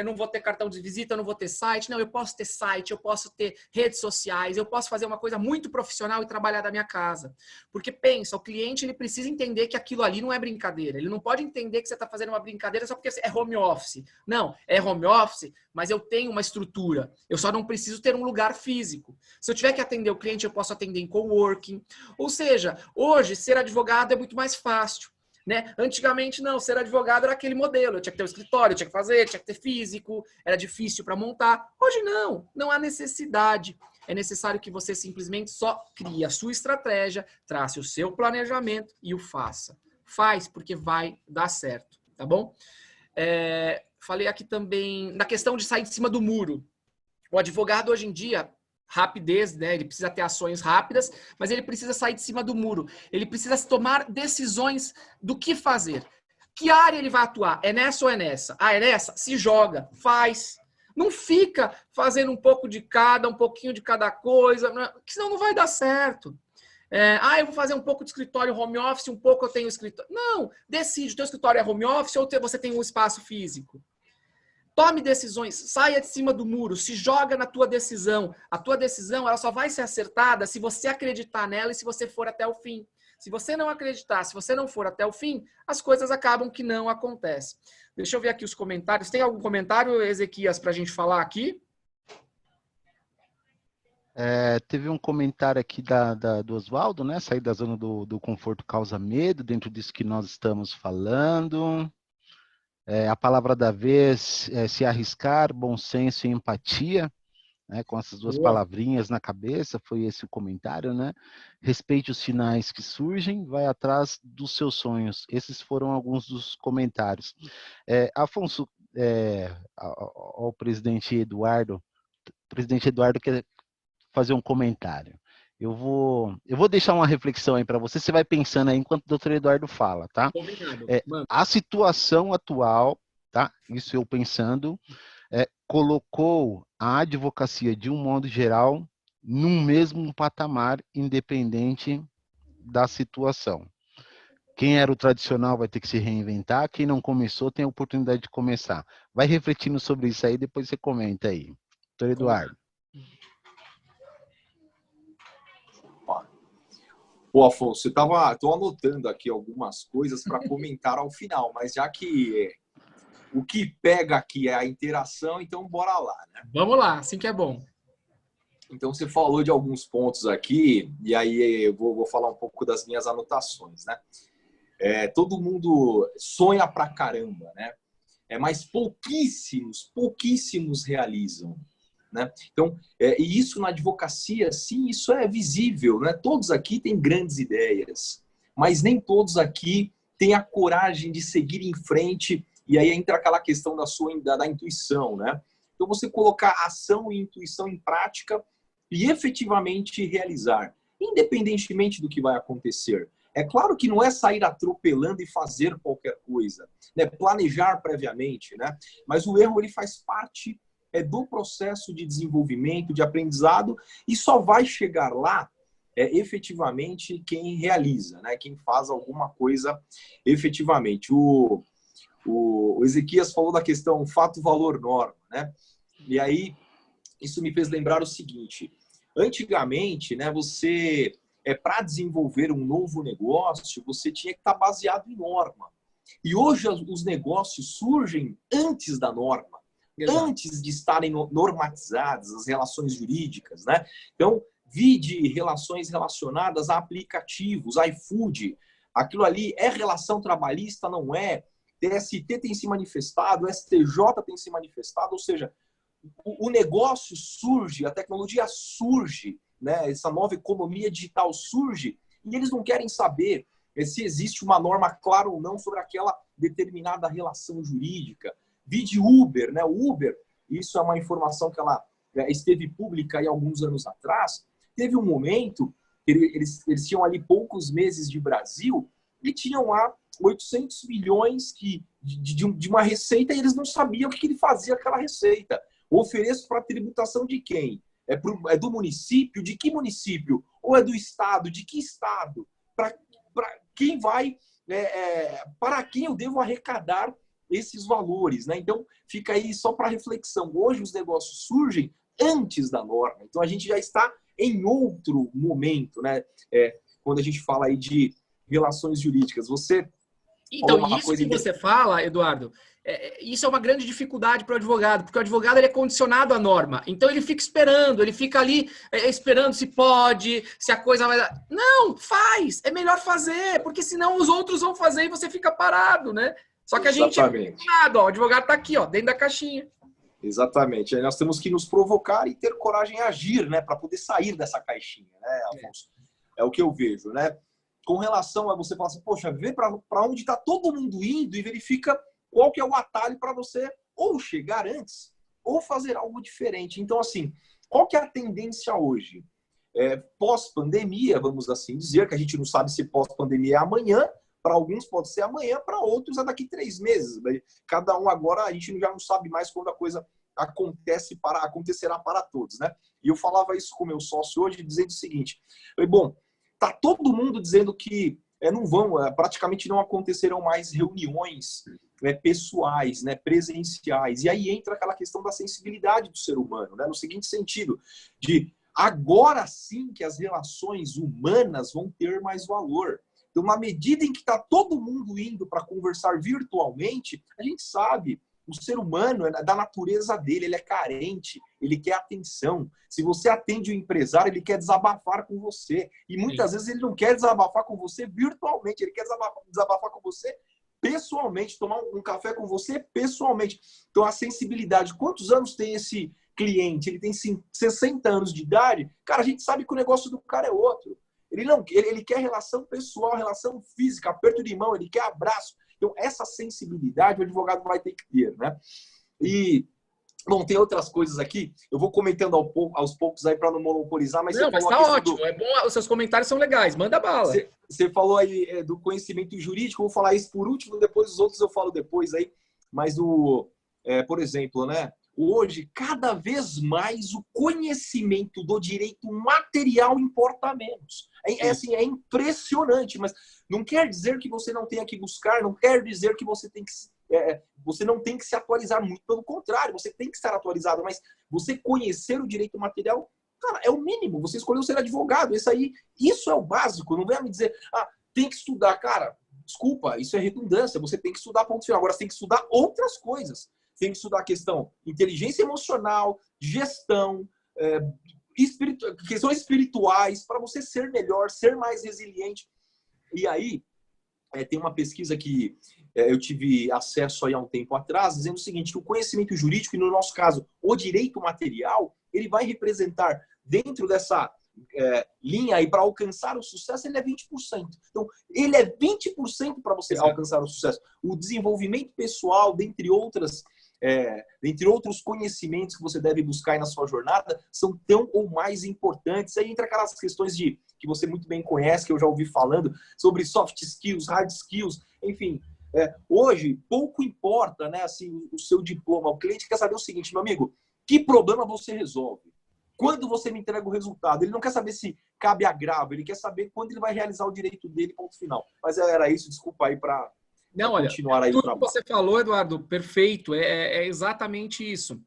não vou ter cartão de visita, não vou ter site. Não, eu posso ter site, eu posso ter redes sociais, eu posso fazer uma coisa muito profissional e trabalhar da minha casa. Porque pensa, o cliente ele precisa entender que aquilo ali não é brincadeira. Ele não pode entender que você está fazendo uma brincadeira só porque é home office. Não, é home office, mas eu tenho uma estrutura. Eu só não preciso ter um lugar físico. Se eu tiver que atender o cliente, eu posso atender em coworking. Ou seja, hoje ser advogado é muito mais fácil. Né? Antigamente não, ser advogado era aquele modelo, eu tinha que ter um escritório, eu tinha que fazer, tinha que ter físico, era difícil para montar. Hoje não há necessidade. É necessário que você simplesmente só crie a sua estratégia, trace o seu planejamento e o faça. Faz, porque vai dar certo, tá bom? Falei aqui também na questão de sair de cima do muro. O advogado hoje em dia, rapidez, né? Ele precisa ter ações rápidas, mas ele precisa sair de cima do muro. Ele precisa tomar decisões do que fazer. Que área ele vai atuar? É nessa ou é nessa? Ah, é nessa? Se joga, faz. Não fica fazendo um pouco de cada, um pouquinho de cada coisa, senão não vai dar certo. Eu vou fazer um pouco de escritório home office, um pouco eu tenho escritório. Não, decide, o teu escritório é home office ou você tem um espaço físico? Tome decisões, saia de cima do muro, se joga na tua decisão. A tua decisão ela só vai ser acertada se você acreditar nela e se você for até o fim. Se você não acreditar, se você não for até o fim, as coisas acabam que não acontecem. Deixa eu ver aqui os comentários. Tem algum comentário, Ezequias, para a gente falar aqui? Teve um comentário aqui do Oswaldo, né? Sair da zona do conforto causa medo, dentro disso que nós estamos falando. A palavra da vez é se arriscar, bom senso e empatia, né? Com essas duas palavrinhas na cabeça, foi esse o comentário, né? Respeite os sinais que surgem, vai atrás dos seus sonhos. Esses foram alguns dos comentários. Afonso, ao presidente Eduardo quer fazer um comentário. Eu vou deixar uma reflexão aí para você vai pensando aí enquanto o doutor Eduardo fala, tá? A situação atual, tá? Isso eu pensando, colocou a advocacia, de um modo geral, num mesmo patamar, independente da situação. Quem era o tradicional vai ter que se reinventar, quem não começou tem a oportunidade de começar. Vai refletindo sobre isso aí, depois você comenta aí. Doutor Eduardo. Pô, Afonso, tô anotando aqui algumas coisas para comentar ao final, mas já que o que pega aqui é a interação, então bora lá, né? Vamos lá, assim que é bom. Então você falou de alguns pontos aqui, e aí eu vou falar um pouco das minhas anotações, né? Todo mundo sonha pra caramba, né? Mas pouquíssimos realizam. Né? Então, e isso na advocacia, sim, isso é visível, né? Todos aqui têm grandes ideias, mas nem todos aqui têm a coragem de seguir em frente, e aí entra aquela questão da intuição, né? Então, você colocar ação e intuição em prática e efetivamente realizar, independentemente do que vai acontecer. É claro que não é sair atropelando e fazer qualquer coisa, né? Planejar previamente, né? Mas o erro, ele faz parte do processo de desenvolvimento, de aprendizado, e só vai chegar lá efetivamente quem realiza, né? Quem faz alguma coisa efetivamente. O Ezequias falou da questão fato, valor, norma, né? E aí, isso me fez lembrar o seguinte: antigamente, né, para desenvolver um novo negócio, você tinha que estar baseado em norma. E hoje os negócios surgem antes da norma. Exato. Antes de estarem normatizadas as relações jurídicas, né? Então, vide relações relacionadas a aplicativos, iFood, aquilo ali é relação trabalhista, não é? TST tem se manifestado, STJ tem se manifestado, ou seja, o negócio surge, a tecnologia surge, né? Essa nova economia digital surge, e eles não querem saber se existe uma norma clara ou não sobre aquela determinada relação jurídica. Vide Uber, né? O Uber, isso é uma informação que ela esteve pública aí alguns anos atrás. Teve um momento, eles tinham ali poucos meses de Brasil e tinham lá 800 milhões de uma receita, e eles não sabiam o que ele fazia aquela receita. Ofereço para tributação de quem? É do município? De que município? Ou é do estado? De que estado? Para quem vai? Para quem eu devo arrecadar esses valores, né? Então, fica aí só para reflexão. Hoje os negócios surgem antes da norma. Então, a gente já está em outro momento, né? Quando a gente fala aí de relações jurídicas. Então, isso que você fala, Eduardo, isso é uma grande dificuldade para o advogado, porque o advogado ele é condicionado à norma. Então, ele fica esperando, ele fica ali esperando se pode, se a coisa vai dar. Não, faz! É melhor fazer, porque senão os outros vão fazer e você fica parado, né? Só que a gente o advogado está aqui, ó, dentro da caixinha. Exatamente. Aí nós temos que nos provocar e ter coragem de agir, né, para poder sair dessa caixinha, né, Afonso? É o que eu vejo, né? Com relação a você falar assim, poxa, vê para onde está todo mundo indo e verifica qual que é o atalho para você ou chegar antes ou fazer algo diferente. Então, assim, qual que é a tendência hoje? Pós-pandemia, vamos assim dizer, que a gente não sabe se pós-pandemia é amanhã. Para alguns pode ser amanhã, para outros é daqui 3 meses. Cada um agora, a gente já não sabe mais quando a coisa acontecerá para todos, né? E eu falava isso com meu sócio hoje, dizendo o seguinte: bom, tá todo mundo dizendo que não vão, praticamente não acontecerão mais reuniões pessoais, né, presenciais. E aí entra aquela questão da sensibilidade do ser humano, né, no seguinte sentido, de agora sim que as relações humanas vão ter mais valor. Então, na medida em que está todo mundo indo para conversar virtualmente, a gente sabe, o ser humano, da natureza dele, ele é carente, ele quer atenção. Se você atende o empresário, ele quer desabafar com você. E muitas vezes ele não quer desabafar com você virtualmente, ele quer desabafar com você pessoalmente, tomar um café com você pessoalmente. Então, a sensibilidade. Quantos anos tem esse cliente? Ele tem 60 anos de idade. Cara, a gente sabe que o negócio do cara é outro. Ele quer relação pessoal, relação física, aperto de mão, ele quer abraço. Então, essa sensibilidade o advogado vai ter que ter, né? E, bom, tem outras coisas aqui. Eu vou comentando aos poucos aí para não monopolizar, mas não, mas tá ótimo. É bom, os seus comentários são legais. Manda bala. Você falou aí do conhecimento jurídico. Eu vou falar isso por último, depois os outros eu falo depois aí. Mas, por exemplo, né? Hoje, cada vez mais o conhecimento do direito material importa menos. É impressionante, mas não quer dizer que você não tenha que buscar, não quer dizer que você não tem que se atualizar, muito pelo contrário, você tem que estar atualizado, mas você conhecer o direito material, cara, é o mínimo. Você escolheu ser advogado, isso é o básico. Não venha me dizer, tem que estudar, cara, desculpa, isso é redundância, você tem que estudar ponto final. Agora você tem que estudar outras coisas. Tem que estudar a questão inteligência emocional, gestão, questões espirituais, para você ser melhor, ser mais resiliente. E aí, tem uma pesquisa que eu tive acesso aí há um tempo atrás, dizendo o seguinte, que o conhecimento jurídico, e no nosso caso, o direito material, ele vai representar, dentro dessa linha aí, para alcançar o sucesso, ele é 20%. Então, ele é 20% para você alcançar o sucesso. O desenvolvimento pessoal, dentre outros conhecimentos que você deve buscar aí na sua jornada, são tão ou mais importantes. Aí entra aquelas questões que você muito bem conhece, que eu já ouvi falando, sobre soft skills, hard skills, enfim. Hoje, pouco importa, né, assim, o seu diploma. O cliente quer saber o seguinte, meu amigo, que problema você resolve? Quando você me entrega o resultado? Ele não quer saber se cabe agravo, ele quer saber quando ele vai realizar o direito dele, ponto final. Mas era isso, desculpa aí para... Não, olha, tudo que você falou, Eduardo, perfeito, é exatamente isso.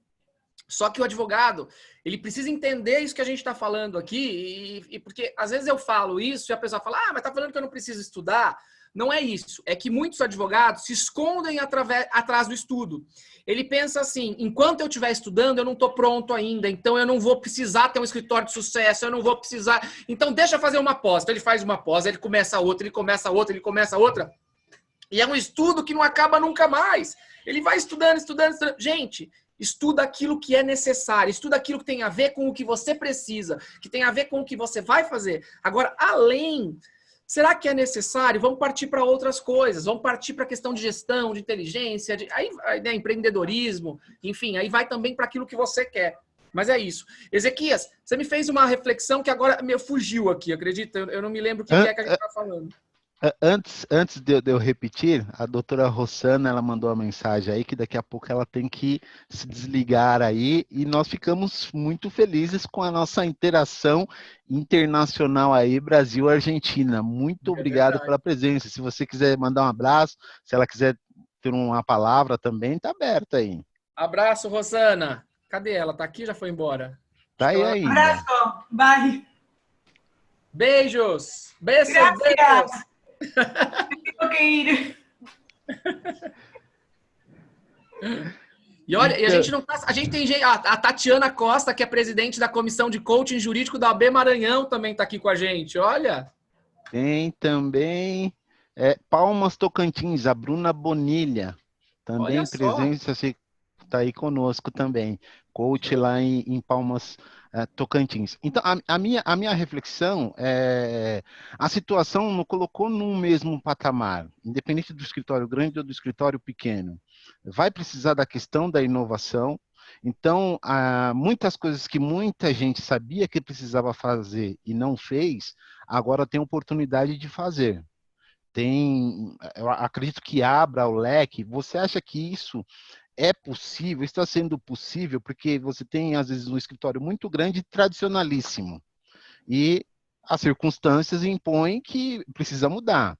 Só que o advogado, ele precisa entender isso que a gente está falando aqui, e porque às vezes eu falo isso e a pessoa fala, mas tá falando que eu não preciso estudar. Não é isso, é que muitos advogados se escondem atrás do estudo. Ele pensa assim, enquanto eu estiver estudando, eu não estou pronto ainda, então eu não vou precisar ter um escritório de sucesso, eu não vou precisar... Então deixa eu fazer uma pós. Então ele faz uma pós, ele começa outra, ele começa outra, ele começa outra. E é um estudo que não acaba nunca mais. Ele vai estudando. Gente, estuda aquilo que é necessário, estuda aquilo que tem a ver com o que você precisa, que tem a ver com o que você vai fazer. Agora, além, será que é necessário? Vamos partir para outras coisas, vamos partir para a questão de gestão, de inteligência, né, empreendedorismo, enfim, aí vai também para aquilo que você quer. Mas é isso. Ezequias, você me fez uma reflexão que agora me fugiu aqui, acredita? Eu não me lembro o que é que a gente está falando. Antes de eu repetir, a doutora Rossana, ela mandou uma mensagem aí que daqui a pouco ela tem que se desligar aí, e nós ficamos muito felizes com a nossa interação internacional aí, Brasil-Argentina. Muito obrigado pela presença. Se você quiser mandar um abraço, se ela quiser ter uma palavra também, tá aberta aí. Abraço, Rossana. Cadê ela? Tá aqui ou já foi embora? Tá aí ainda. Abraço. Bye. Beijos. Beijos. Tengo que ir. E olha, a gente tem gente, a Tatiana Costa, que é presidente da Comissão de Coaching Jurídico da AB Maranhão, também está aqui com a gente, olha. Tem também Palmas Tocantins, a Bruna Bonilha, também presença, está aí conosco também, coach lá em Palmas Tocantins. Então, a minha reflexão é, a situação não colocou no mesmo patamar, independente do escritório grande ou do escritório pequeno. Vai precisar da questão da inovação. Então, muitas coisas que muita gente sabia que precisava fazer e não fez, agora tem oportunidade de fazer. Eu acredito que abra o leque. Você acha que isso é possível, está sendo possível, porque você tem, às vezes, um escritório muito grande e tradicionalíssimo. E as circunstâncias impõem que precisa mudar.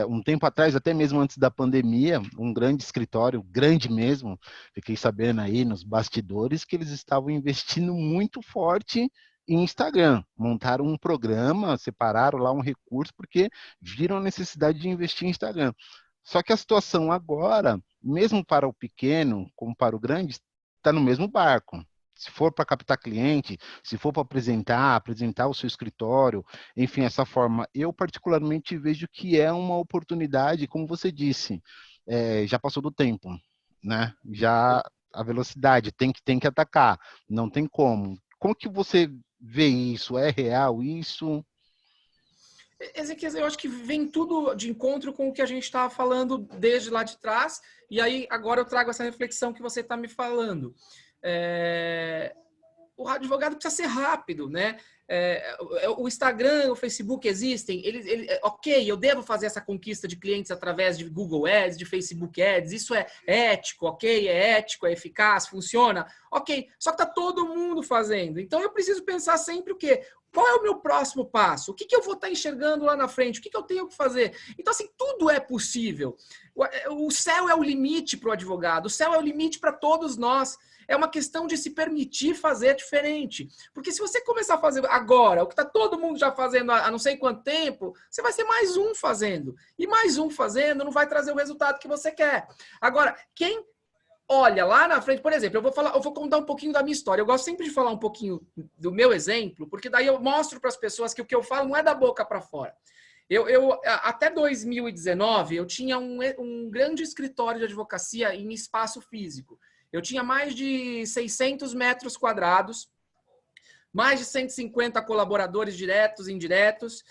Um tempo atrás, até mesmo antes da pandemia, um grande escritório, grande mesmo, fiquei sabendo aí nos bastidores que eles estavam investindo muito forte em Instagram. Montaram um programa, separaram lá um recurso, porque viram a necessidade de investir em Instagram. Só que a situação agora, mesmo para o pequeno, como para o grande, está no mesmo barco. Se for para captar cliente, se for para apresentar o seu escritório, enfim, essa forma, eu particularmente vejo que é uma oportunidade, como você disse, já passou do tempo, né? Já a velocidade tem que atacar, não tem como. Como que você vê isso? É real isso? Ezequias, eu acho que vem tudo de encontro com o que a gente estava falando desde lá de trás, e aí agora eu trago essa reflexão que você está me falando. O advogado precisa ser rápido, né? O Instagram, o Facebook existem, ok, eu devo fazer essa conquista de clientes através de Google Ads, de Facebook Ads, isso é ético, ok, é ético, é eficaz, funciona, ok, só que tá todo mundo fazendo, então eu preciso pensar sempre o quê? Qual é o meu próximo passo? O que eu vou estar enxergando lá na frente? O que eu tenho que fazer? Então, assim, tudo é possível. O céu é o limite para o advogado, o céu é o limite para todos nós. É uma questão de se permitir fazer diferente. Porque se você começar a fazer agora, o que está todo mundo já fazendo há não sei quanto tempo, você vai ser mais um fazendo. E mais um fazendo não vai trazer o resultado que você quer. Agora, quem olha lá na frente, por exemplo, eu vou contar um pouquinho da minha história. Eu gosto sempre de falar um pouquinho do meu exemplo, porque daí eu mostro para as pessoas que o que eu falo não é da boca para fora. Até 2019, eu tinha um grande escritório de advocacia em espaço físico. Eu tinha mais de 600 metros quadrados, mais de 150 colaboradores diretos e indiretos.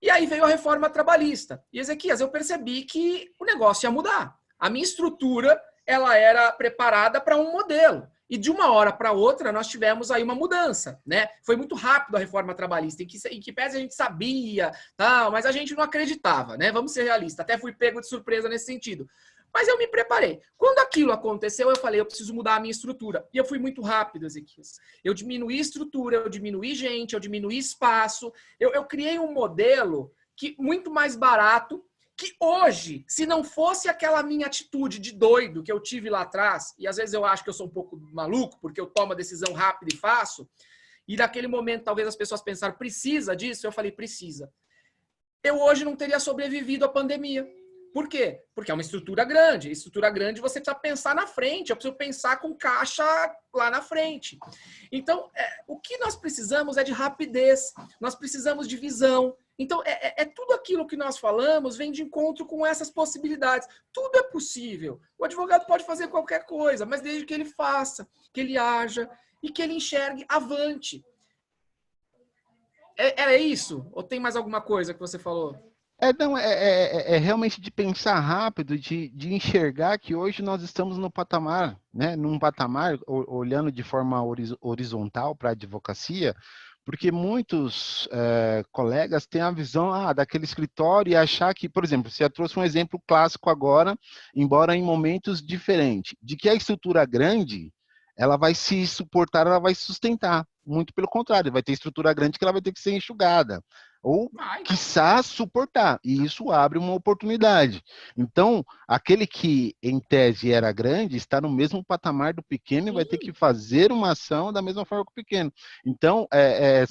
E aí veio a reforma trabalhista. E, Ezequias, eu percebi que o negócio ia mudar. A minha estrutura, ela era preparada para um modelo. E de uma hora para outra, nós tivemos aí uma mudança, né? Foi muito rápido a reforma trabalhista, em que pese a gente sabia, tal, mas a gente não acreditava, né? Vamos ser realistas. Até fui pego de surpresa nesse sentido. Mas eu me preparei. Quando aquilo aconteceu, eu falei, eu preciso mudar a minha estrutura. E eu fui muito rápido, Ezequias. Eu diminuí estrutura, eu diminuí gente, eu diminuí espaço. Eu criei um modelo muito mais barato, que hoje, se não fosse aquela minha atitude de doido que eu tive lá atrás, e às vezes eu acho que eu sou um pouco maluco, porque eu tomo a decisão rápida e faço, e naquele momento talvez as pessoas pensaram, precisa disso? Eu falei, precisa. Eu hoje não teria sobrevivido à pandemia. Por quê? Porque é uma estrutura grande. Estrutura grande você precisa pensar na frente. Eu preciso pensar com caixa lá na frente. Então, o que nós precisamos é de rapidez. Nós precisamos de visão. Então, tudo aquilo que nós falamos vem de encontro com essas possibilidades. Tudo é possível. O advogado pode fazer qualquer coisa, mas desde que ele faça, que ele haja e que ele enxergue avante. Era isso? Ou tem mais alguma coisa que você falou? É realmente de pensar rápido, de enxergar que hoje nós estamos no patamar, né? Num patamar, olhando de forma horizontal para a advocacia, porque muitos colegas têm a visão daquele escritório e achar que, por exemplo, você trouxe um exemplo clássico agora, embora em momentos diferentes, de que a estrutura grande, ela vai se suportar, ela vai se sustentar. Muito pelo contrário, vai ter estrutura grande que ela vai ter que ser enxugada. Ou, quiçá, suportar. E isso abre uma oportunidade. Então, aquele que, em tese, era grande, está no mesmo patamar do pequeno e vai ter que fazer uma ação da mesma forma que o pequeno. Então,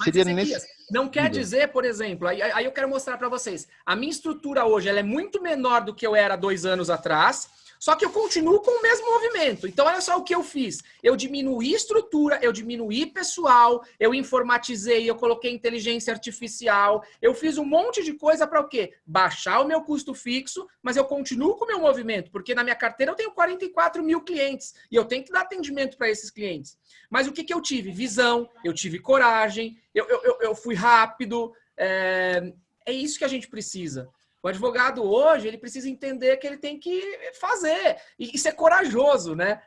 seria nesse... Não quer dizer, por exemplo, aí eu quero mostrar para vocês, a minha estrutura hoje ela é muito menor do que eu era 2 anos atrás, só que eu continuo com o mesmo movimento. Então, olha só o que eu fiz. Eu diminuí estrutura, eu diminuí pessoal, eu informatizei, eu coloquei inteligência artificial, eu fiz um monte de coisa para o quê? Baixar o meu custo fixo, mas eu continuo com o meu movimento, porque na minha carteira eu tenho 44 mil clientes e eu tenho que dar atendimento para esses clientes. Mas o que eu tive? Visão, eu tive coragem, eu fui rápido. É isso que a gente precisa. O advogado hoje, ele precisa entender que ele tem que fazer e ser corajoso, né?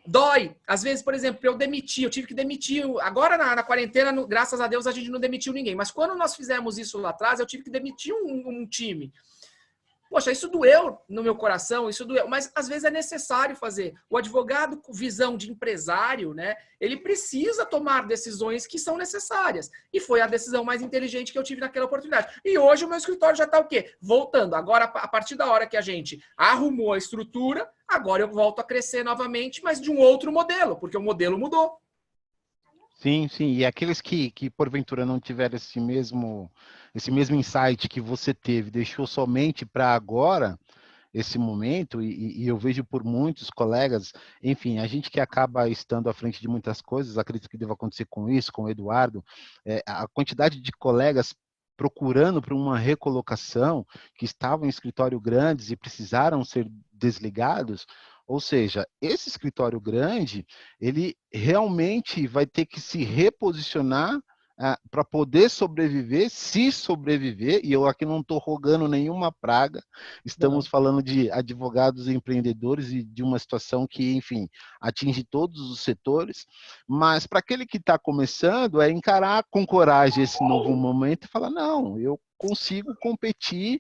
Dói. Às vezes, por exemplo, eu tive que demitir. Agora, na quarentena, graças a Deus, a gente não demitiu ninguém. Mas quando nós fizemos isso lá atrás, eu tive que demitir um time. Poxa, isso doeu no meu coração, isso doeu, mas às vezes é necessário fazer. O advogado com visão de empresário, né, ele precisa tomar decisões que são necessárias. E foi a decisão mais inteligente que eu tive naquela oportunidade. E hoje o meu escritório já está o quê? Voltando. Agora, a partir da hora que a gente arrumou a estrutura, agora eu volto a crescer novamente, mas de um outro modelo, porque o modelo mudou. Sim, sim. E aqueles que porventura não tiveram esse mesmo insight que você teve, deixou somente para agora, esse momento, e eu vejo por muitos colegas, enfim, a gente que acaba estando à frente de muitas coisas, acredito que deva acontecer com isso, com o Eduardo, a quantidade de colegas procurando por uma recolocação, que estavam em escritório grandes e precisaram ser desligados. Ou seja, esse escritório grande, ele realmente vai ter que se reposicionar para poder sobreviver, se sobreviver, e eu aqui não estou rogando nenhuma praga, estamos falando de advogados e empreendedores e de uma situação que, enfim, atinge todos os setores, mas para aquele que está começando, é encarar com coragem esse novo momento e falar, não, eu consigo competir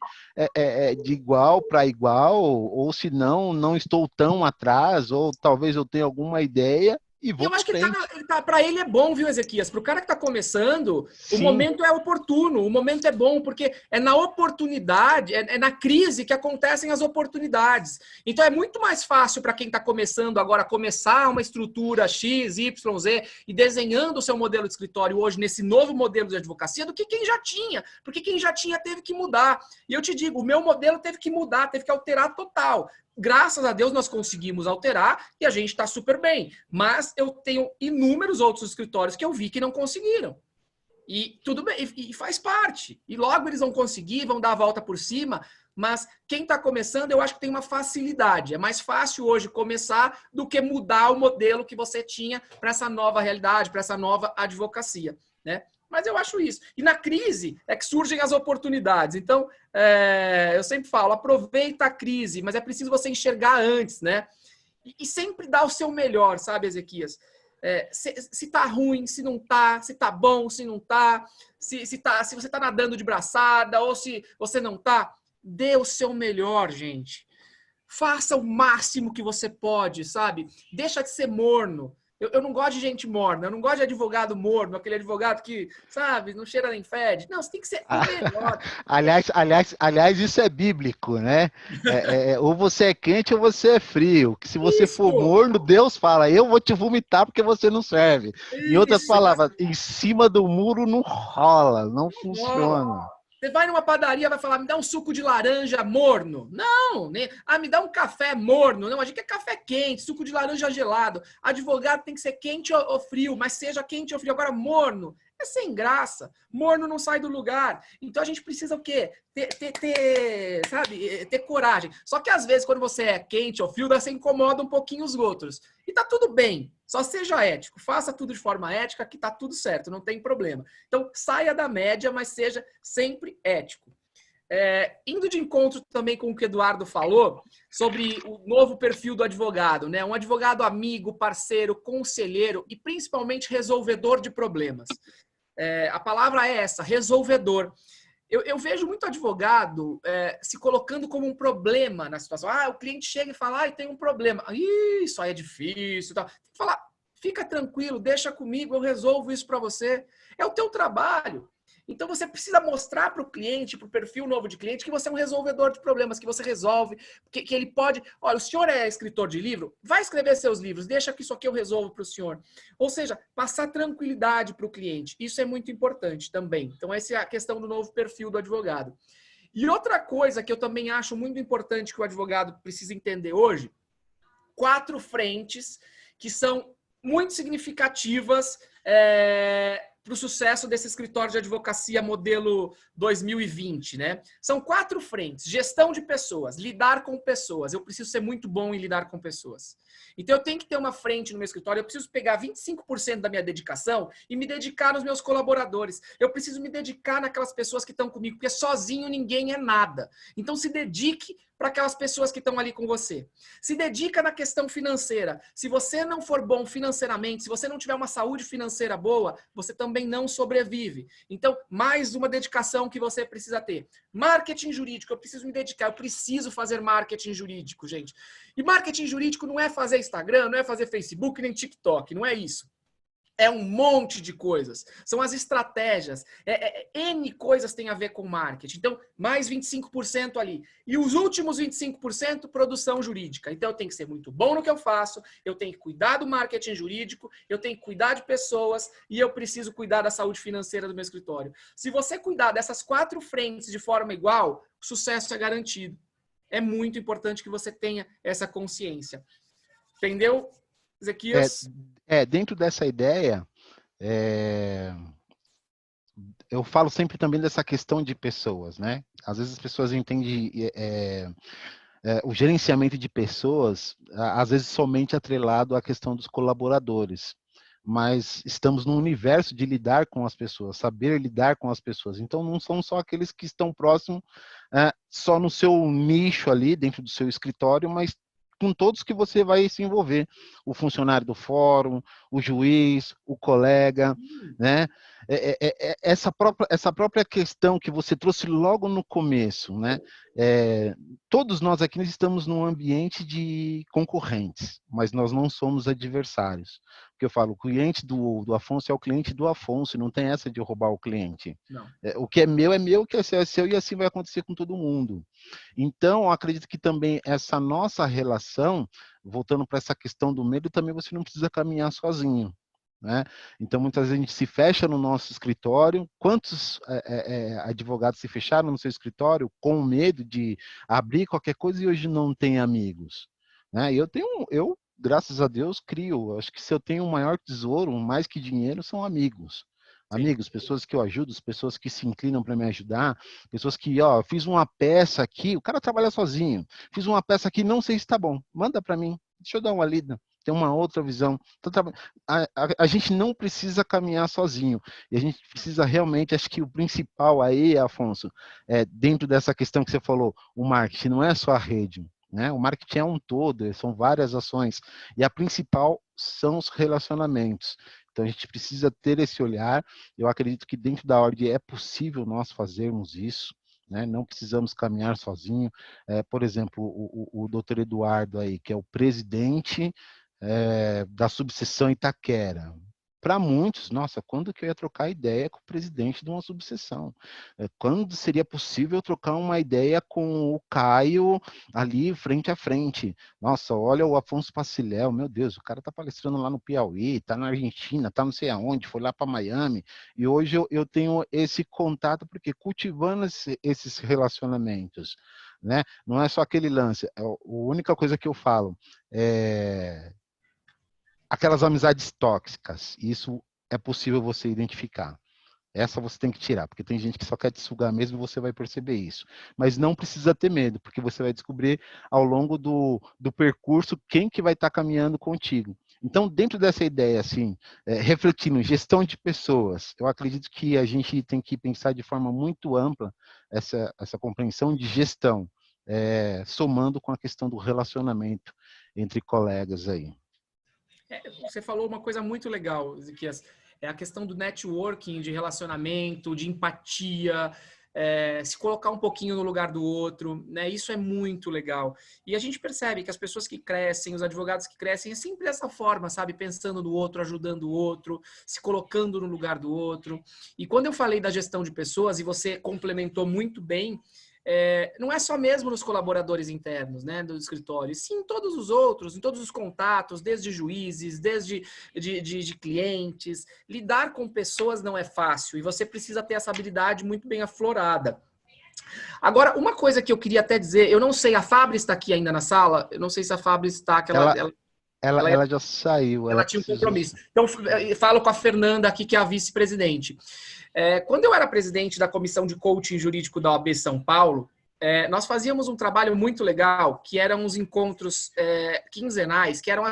de igual para igual, ou se não, não estou tão atrás, ou talvez eu tenha alguma ideia, e vou eu acho que frente. Para ele é bom, viu, Ezequias? Para o cara que está começando, Sim. O momento é oportuno, o momento é bom, porque é na oportunidade, é na crise que acontecem as oportunidades. Então é muito mais fácil para quem está começando agora começar uma estrutura X, Y, Z e desenhando o seu modelo de escritório hoje nesse novo modelo de advocacia do que quem já tinha, porque quem já tinha teve que mudar. E eu te digo, o meu modelo teve que mudar, teve que alterar total. Graças a Deus nós conseguimos alterar e a gente está super bem. Mas eu tenho inúmeros outros escritórios que eu vi que não conseguiram. E tudo bem, e faz parte. E logo eles vão conseguir, vão dar a volta por cima. Mas quem está começando, eu acho que tem uma facilidade. É mais fácil hoje começar do que mudar o modelo que você tinha para essa nova realidade, para essa nova advocacia, né? Mas eu acho isso. E na crise é que surgem as oportunidades. Então, eu sempre falo, aproveita a crise, mas é preciso você enxergar antes, né? E sempre dar o seu melhor, sabe, Ezequias? Se tá ruim, se não tá, se tá bom, se não tá, se você tá nadando de braçada ou se você não tá, dê o seu melhor, gente. Faça o máximo que você pode, sabe? Deixa de ser morno. Eu não gosto de gente morna, eu não gosto de advogado morno, aquele advogado que, sabe, não cheira nem fede. Não, você tem que ser o melhor. Aliás, isso é bíblico, né? Ou você é quente ou você é frio. Que se você for morno, Deus fala, eu vou te vomitar porque você não serve. Em outras palavras, em cima do muro não rola, não funciona. Você vai numa padaria, vai falar, me dá um suco de laranja morno. Não, né? Me dá um café morno. Não, a gente quer café quente, suco de laranja gelado. Advogado tem que ser quente ou frio, mas seja quente ou frio. Agora, morno é sem graça. Morno não sai do lugar. Então, a gente precisa o quê? Ter coragem. Só que, às vezes, quando você é quente ou frio, você incomoda um pouquinho os outros. E tá tudo bem. Só seja ético. Faça tudo de forma ética que tá tudo certo. Não tem problema. Então, saia da média, mas seja sempre ético. Indo de encontro também com o que o Eduardo falou sobre o novo perfil do advogado, né? Um advogado amigo, parceiro, conselheiro e principalmente resolvedor de problemas. A palavra é essa, resolvedor. Eu vejo muito advogado se colocando como um problema na situação. O cliente chega e fala, tem um problema. Isso aí é difícil. Tá. Tem que falar, fica tranquilo, deixa comigo, eu resolvo isso para você. É o teu trabalho. Então, você precisa mostrar para o cliente, para o perfil novo de cliente, que você é um resolvedor de problemas, que você resolve, que ele pode... Olha, o senhor é escritor de livro? Vai escrever seus livros, deixa que isso aqui eu resolvo para o senhor. Ou seja, passar tranquilidade para o cliente. Isso é muito importante também. Então, essa é a questão do novo perfil do advogado. E outra coisa que eu também acho muito importante que o advogado precisa entender hoje, 4 frentes que são muito significativas para o sucesso desse escritório de advocacia modelo 2020, né? São 4 frentes. Gestão de pessoas, lidar com pessoas. Eu preciso ser muito bom em lidar com pessoas. Então, eu tenho que ter uma frente no meu escritório. Eu preciso pegar 25% da minha dedicação e me dedicar nos meus colaboradores. Eu preciso me dedicar naquelas pessoas que estão comigo, porque sozinho ninguém é nada. Então, se dedique para aquelas pessoas que estão ali com você. Se dedica na questão financeira. Se você não for bom financeiramente, se você não tiver uma saúde financeira boa, você também não sobrevive. Então, mais uma dedicação que você precisa ter. Marketing jurídico, eu preciso me dedicar, eu preciso fazer marketing jurídico, gente. E marketing jurídico não é fazer Instagram, não é fazer Facebook, nem TikTok, não é isso. É um monte de coisas. São as estratégias. N coisas tem a ver com marketing. Então, mais 25% ali. E os últimos 25%, produção jurídica. Então, eu tenho que ser muito bom no que eu faço, eu tenho que cuidar do marketing jurídico, eu tenho que cuidar de pessoas e eu preciso cuidar da saúde financeira do meu escritório. Se você cuidar dessas 4 frentes de forma igual, o sucesso é garantido. É muito importante que você tenha essa consciência. Entendeu, Ezequias? Dentro dessa ideia, eu falo sempre também dessa questão de pessoas, né? Às vezes as pessoas entendem o gerenciamento de pessoas, às vezes somente atrelado à questão dos colaboradores. Mas estamos num universo de lidar com as pessoas, saber lidar com as pessoas. Então, não são só aqueles que estão próximos, só no seu nicho ali, dentro do seu escritório, mas com todos que você vai se envolver. O funcionário do fórum, o juiz, o colega, né? Essa própria questão que você trouxe logo no começo, né? Todos nós aqui estamos num ambiente de concorrentes, mas nós não somos adversários. Porque eu falo, o cliente do Afonso é o cliente do Afonso, não tem essa de roubar o cliente. O que é meu, o que é seu, e assim vai acontecer com todo mundo. Então, eu acredito que também essa nossa relação, voltando para essa questão do medo, também você não precisa caminhar sozinho, né? Então, muitas vezes a gente se fecha no nosso escritório. Quantos advogados se fecharam no seu escritório com medo de abrir qualquer coisa e hoje não tem amigos, né? Eu, graças a Deus, acho que se eu tenho um maior tesouro, mais que dinheiro, são amigos. Amigos, pessoas que eu ajudo, pessoas que se inclinam para me ajudar, pessoas que, fiz uma peça aqui, o cara trabalha sozinho, fiz uma peça aqui, não sei se está bom, manda para mim, deixa eu dar uma lida, tem uma outra visão. A gente não precisa caminhar sozinho, e a gente precisa realmente, acho que o principal aí, Afonso, dentro dessa questão que você falou, o marketing não é só a rede, né? O marketing é um todo, são várias ações, e a principal são os relacionamentos. Então, a gente precisa ter esse olhar. Eu acredito que dentro da ordem é possível nós fazermos isso, né? Não precisamos caminhar sozinho. Por exemplo, o doutor Eduardo aí, que é o presidente da subseção Itaquera. Para muitos, nossa, quando que eu ia trocar ideia com o presidente de uma subseção? Quando seria possível trocar uma ideia com o Caio ali frente a frente? Nossa, olha o Afonso Paciléu, meu Deus, o cara tá palestrando lá no Piauí, tá na Argentina, tá não sei aonde, foi lá para Miami, e hoje eu tenho esse contato, porque cultivando esses relacionamentos, né? Não é só aquele lance, a única coisa que eu falo aquelas amizades tóxicas, isso é possível você identificar. Essa você tem que tirar, porque tem gente que só quer te sugar mesmo e você vai perceber isso. Mas não precisa ter medo, porque você vai descobrir ao longo do percurso quem que vai estar caminhando contigo. Então, dentro dessa ideia, assim, refletindo, gestão de pessoas, eu acredito que a gente tem que pensar de forma muito ampla essa compreensão de gestão, somando com a questão do relacionamento entre colegas aí. Você falou uma coisa muito legal, Ezequias. É a questão do networking, de relacionamento, de empatia, se colocar um pouquinho no lugar do outro, né? Isso é muito legal. E a gente percebe que as pessoas que crescem, os advogados que crescem, é sempre dessa forma, sabe? Pensando no outro, ajudando o outro, se colocando no lugar do outro. E quando eu falei da gestão de pessoas, e você complementou muito bem, não é só mesmo nos colaboradores internos, né, do escritório, sim em todos os outros, em todos os contatos, desde juízes, desde de clientes. Lidar com pessoas não é fácil e você precisa ter essa habilidade muito bem aflorada. Agora, uma coisa que eu queria até dizer, eu não sei, a Fabris está aqui ainda na sala? Eu não sei se a Fabris está... Ela já saiu. Ela tinha um compromisso. Então, falo com a Fernanda aqui, que é a vice-presidente. Quando eu era presidente da Comissão de Coaching Jurídico da OAB São Paulo, nós fazíamos um trabalho muito legal, que eram os encontros quinzenais, que eram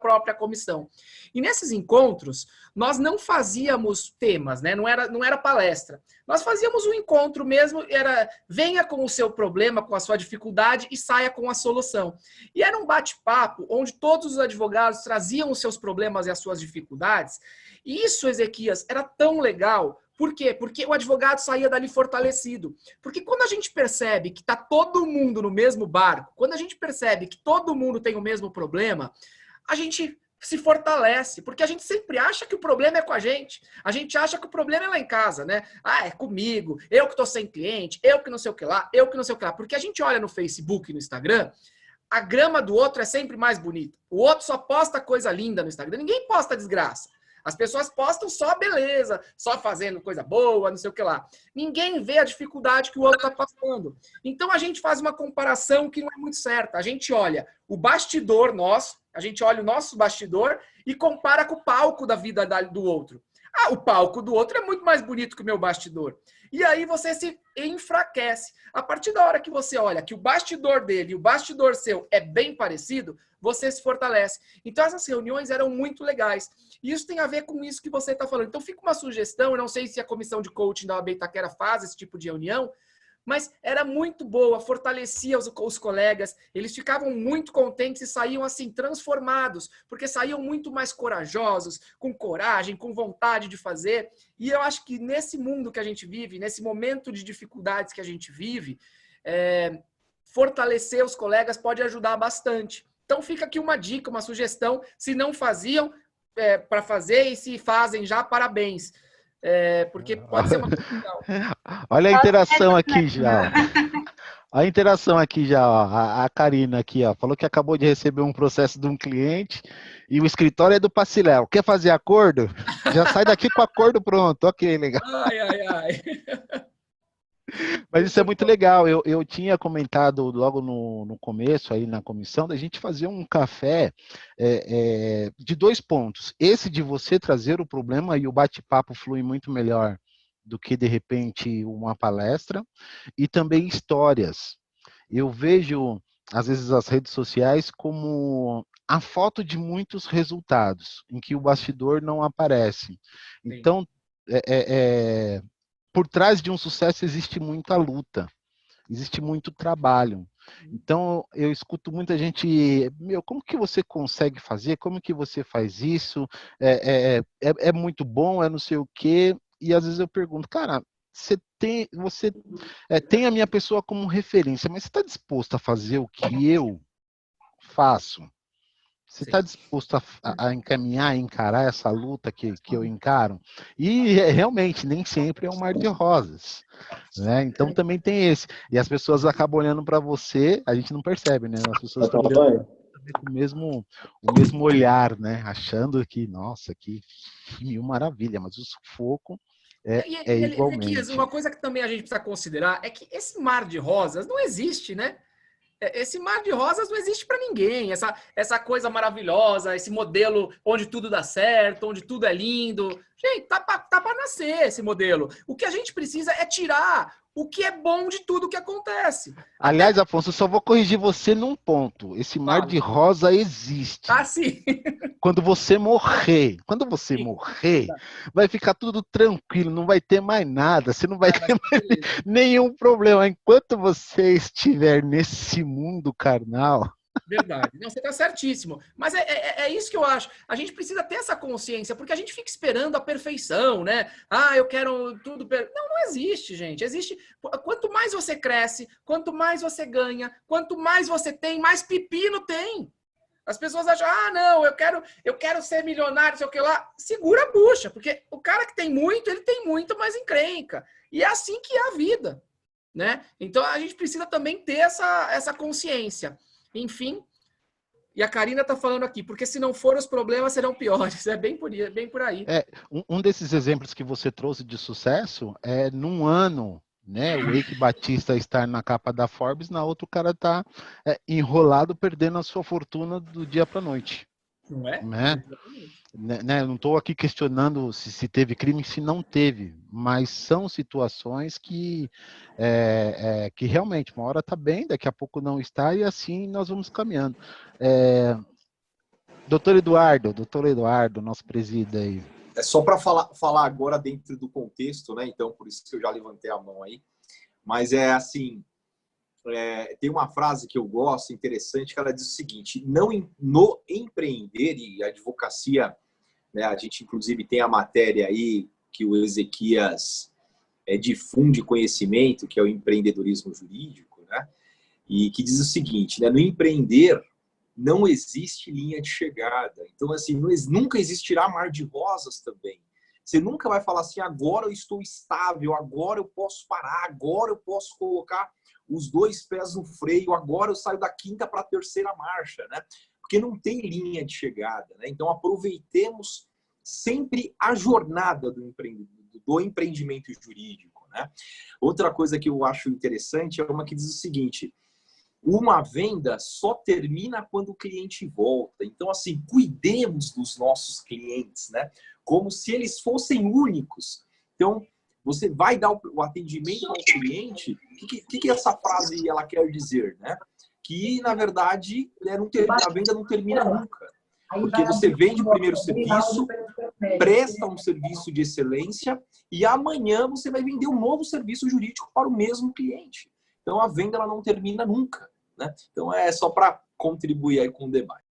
própria comissão. E nesses encontros, nós não fazíamos temas, né? Não era palestra. Nós fazíamos um encontro mesmo, era venha com o seu problema, com a sua dificuldade e saia com a solução. E era um bate-papo onde todos os advogados traziam os seus problemas e as suas dificuldades. E isso, Ezequias, era tão legal. Por quê? Porque o advogado saía dali fortalecido. Porque quando a gente percebe que está todo mundo no mesmo barco, quando a gente percebe que todo mundo tem o mesmo problema, a gente se fortalece, porque a gente sempre acha que o problema é com a gente acha que o problema é lá em casa, né? Ah, é comigo, eu que tô sem cliente, eu que não sei o que lá, porque a gente olha no Facebook e no Instagram, a grama do outro é sempre mais bonita, o outro só posta coisa linda no Instagram, ninguém posta desgraça, as pessoas postam só beleza, só fazendo coisa boa, não sei o que lá. Ninguém vê a dificuldade que o outro está passando. Então a gente faz uma comparação que não é muito certa. A gente olha o bastidor nosso, a gente olha o nosso bastidor e compara com o palco da vida do outro. Ah, o palco do outro é muito mais bonito que o meu bastidor. E aí você se enfraquece. A partir da hora que você olha que o bastidor dele e o bastidor seu é bem parecido, você se fortalece. Então essas reuniões eram muito legais. E isso tem a ver com isso que você está falando. Então fica uma sugestão, eu não sei se a comissão de coaching da OAB Itaquera faz esse tipo de reunião, mas era muito boa, fortalecia os colegas, eles ficavam muito contentes e saíam assim transformados, porque saíam muito mais corajosos, com coragem, com vontade de fazer. E eu acho que nesse mundo que a gente vive, nesse momento de dificuldades que a gente vive, fortalecer os colegas pode ajudar bastante. Então fica aqui uma dica, uma sugestão, se não faziam para fazer e se fazem já, parabéns. Porque pode ser uma coisa legal. Olha a interação aqui já. A interação aqui já, ó. A Karina aqui, ó, falou que acabou de receber um processo de um cliente e o escritório é do Paciléu. Quer fazer acordo? Já sai daqui com o acordo pronto. Ok, legal. Ai. Mas isso é muito legal. Eu tinha comentado logo no começo, aí na comissão, da gente fazer um café de 2 pontos. Esse de você trazer o problema e o bate-papo flui muito melhor do que, de repente, uma palestra. E também histórias. Eu vejo, às vezes, as redes sociais como a foto de muitos resultados, em que o bastidor não aparece. Então, por trás de um sucesso existe muita luta, existe muito trabalho. Então, eu escuto muita gente, como que você consegue fazer? Como que você faz isso? É muito bom, é não sei o quê. E às vezes eu pergunto, cara, você tem a minha pessoa como referência, mas você está disposto a fazer o que eu faço? Você está disposto a encaminhar, a encarar essa luta que eu encaro? E realmente, nem sempre é um mar de rosas, né? Então também tem esse. E as pessoas acabam olhando para você, a gente não percebe, né? As pessoas estão olhando com o mesmo olhar, né? Achando que, nossa, que mil maravilha, mas o sufoco é igualmente. Uma coisa que também a gente precisa considerar é que esse mar de rosas não existe, né? Esse mar de rosas não existe para ninguém, essa coisa maravilhosa, esse modelo onde tudo dá certo, onde tudo é lindo. Gente, tá para nascer esse modelo. O que a gente precisa é tirar o que é bom de tudo que acontece. Aliás, Afonso, eu só vou corrigir você num ponto. Esse mar de rosa existe. Ah, sim. Quando você morrer, vai ficar tudo tranquilo, não vai ter mais nada, você não vai ter mais nenhum problema. Enquanto você estiver nesse mundo carnal... Verdade. Não, você está certíssimo. Mas é isso que eu acho. A gente precisa ter essa consciência, porque a gente fica esperando a perfeição, né? Ah, eu quero tudo... Não existe, gente. Existe... Quanto mais você cresce, quanto mais você ganha, quanto mais você tem, mais pepino tem. As pessoas acham, não, eu quero ser milionário, sei o que lá. Segura a bucha, porque o cara que tem muito, ele tem muito, mas encrenca. E é assim que é a vida, né? Então a gente precisa também ter essa consciência. Enfim, e a Karina está falando aqui, porque se não for, os problemas serão piores. É bem por aí. Um desses exemplos que você trouxe de sucesso é num ano, né? O Eike Batista estar na capa da Forbes, na outra o cara está enrolado, perdendo a sua fortuna do dia para a noite. Não é? Né? Eu não estou aqui questionando se teve crime, se não teve, mas são situações que realmente uma hora está bem, daqui a pouco não está, e assim nós vamos caminhando. Doutor Eduardo, nosso presídio aí. É só para falar agora dentro do contexto, né? Então, por isso que eu já levantei a mão aí. Mas é assim, tem uma frase que eu gosto, interessante, que ela diz o seguinte: no empreender, e a advocacia, né, a gente inclusive tem a matéria aí que o Ezequias difunde conhecimento, que é o empreendedorismo jurídico, né? E que diz o seguinte, né? No empreender não existe linha de chegada. Então, assim, nunca existirá mar de rosas também. Você nunca vai falar assim, agora eu estou estável, agora eu posso parar, agora eu posso colocar os 2 pés no freio, agora eu saio da 5ª para a 3ª marcha, né? Porque não tem linha de chegada, né? Então, aproveitemos sempre a jornada do empreendimento jurídico, né? Outra coisa que eu acho interessante é uma que diz o seguinte: uma venda só termina quando o cliente volta. Então, assim, cuidemos dos nossos clientes, né? Como se eles fossem únicos. Então, você vai dar o atendimento ao cliente. O que essa frase ela quer dizer, né? Que, na verdade, a venda não termina nunca. Porque você vende o primeiro serviço, presta um serviço de excelência e amanhã você vai vender um novo serviço jurídico para o mesmo cliente. Então, a venda ela não termina nunca, né? Então, é só para contribuir aí com o debate.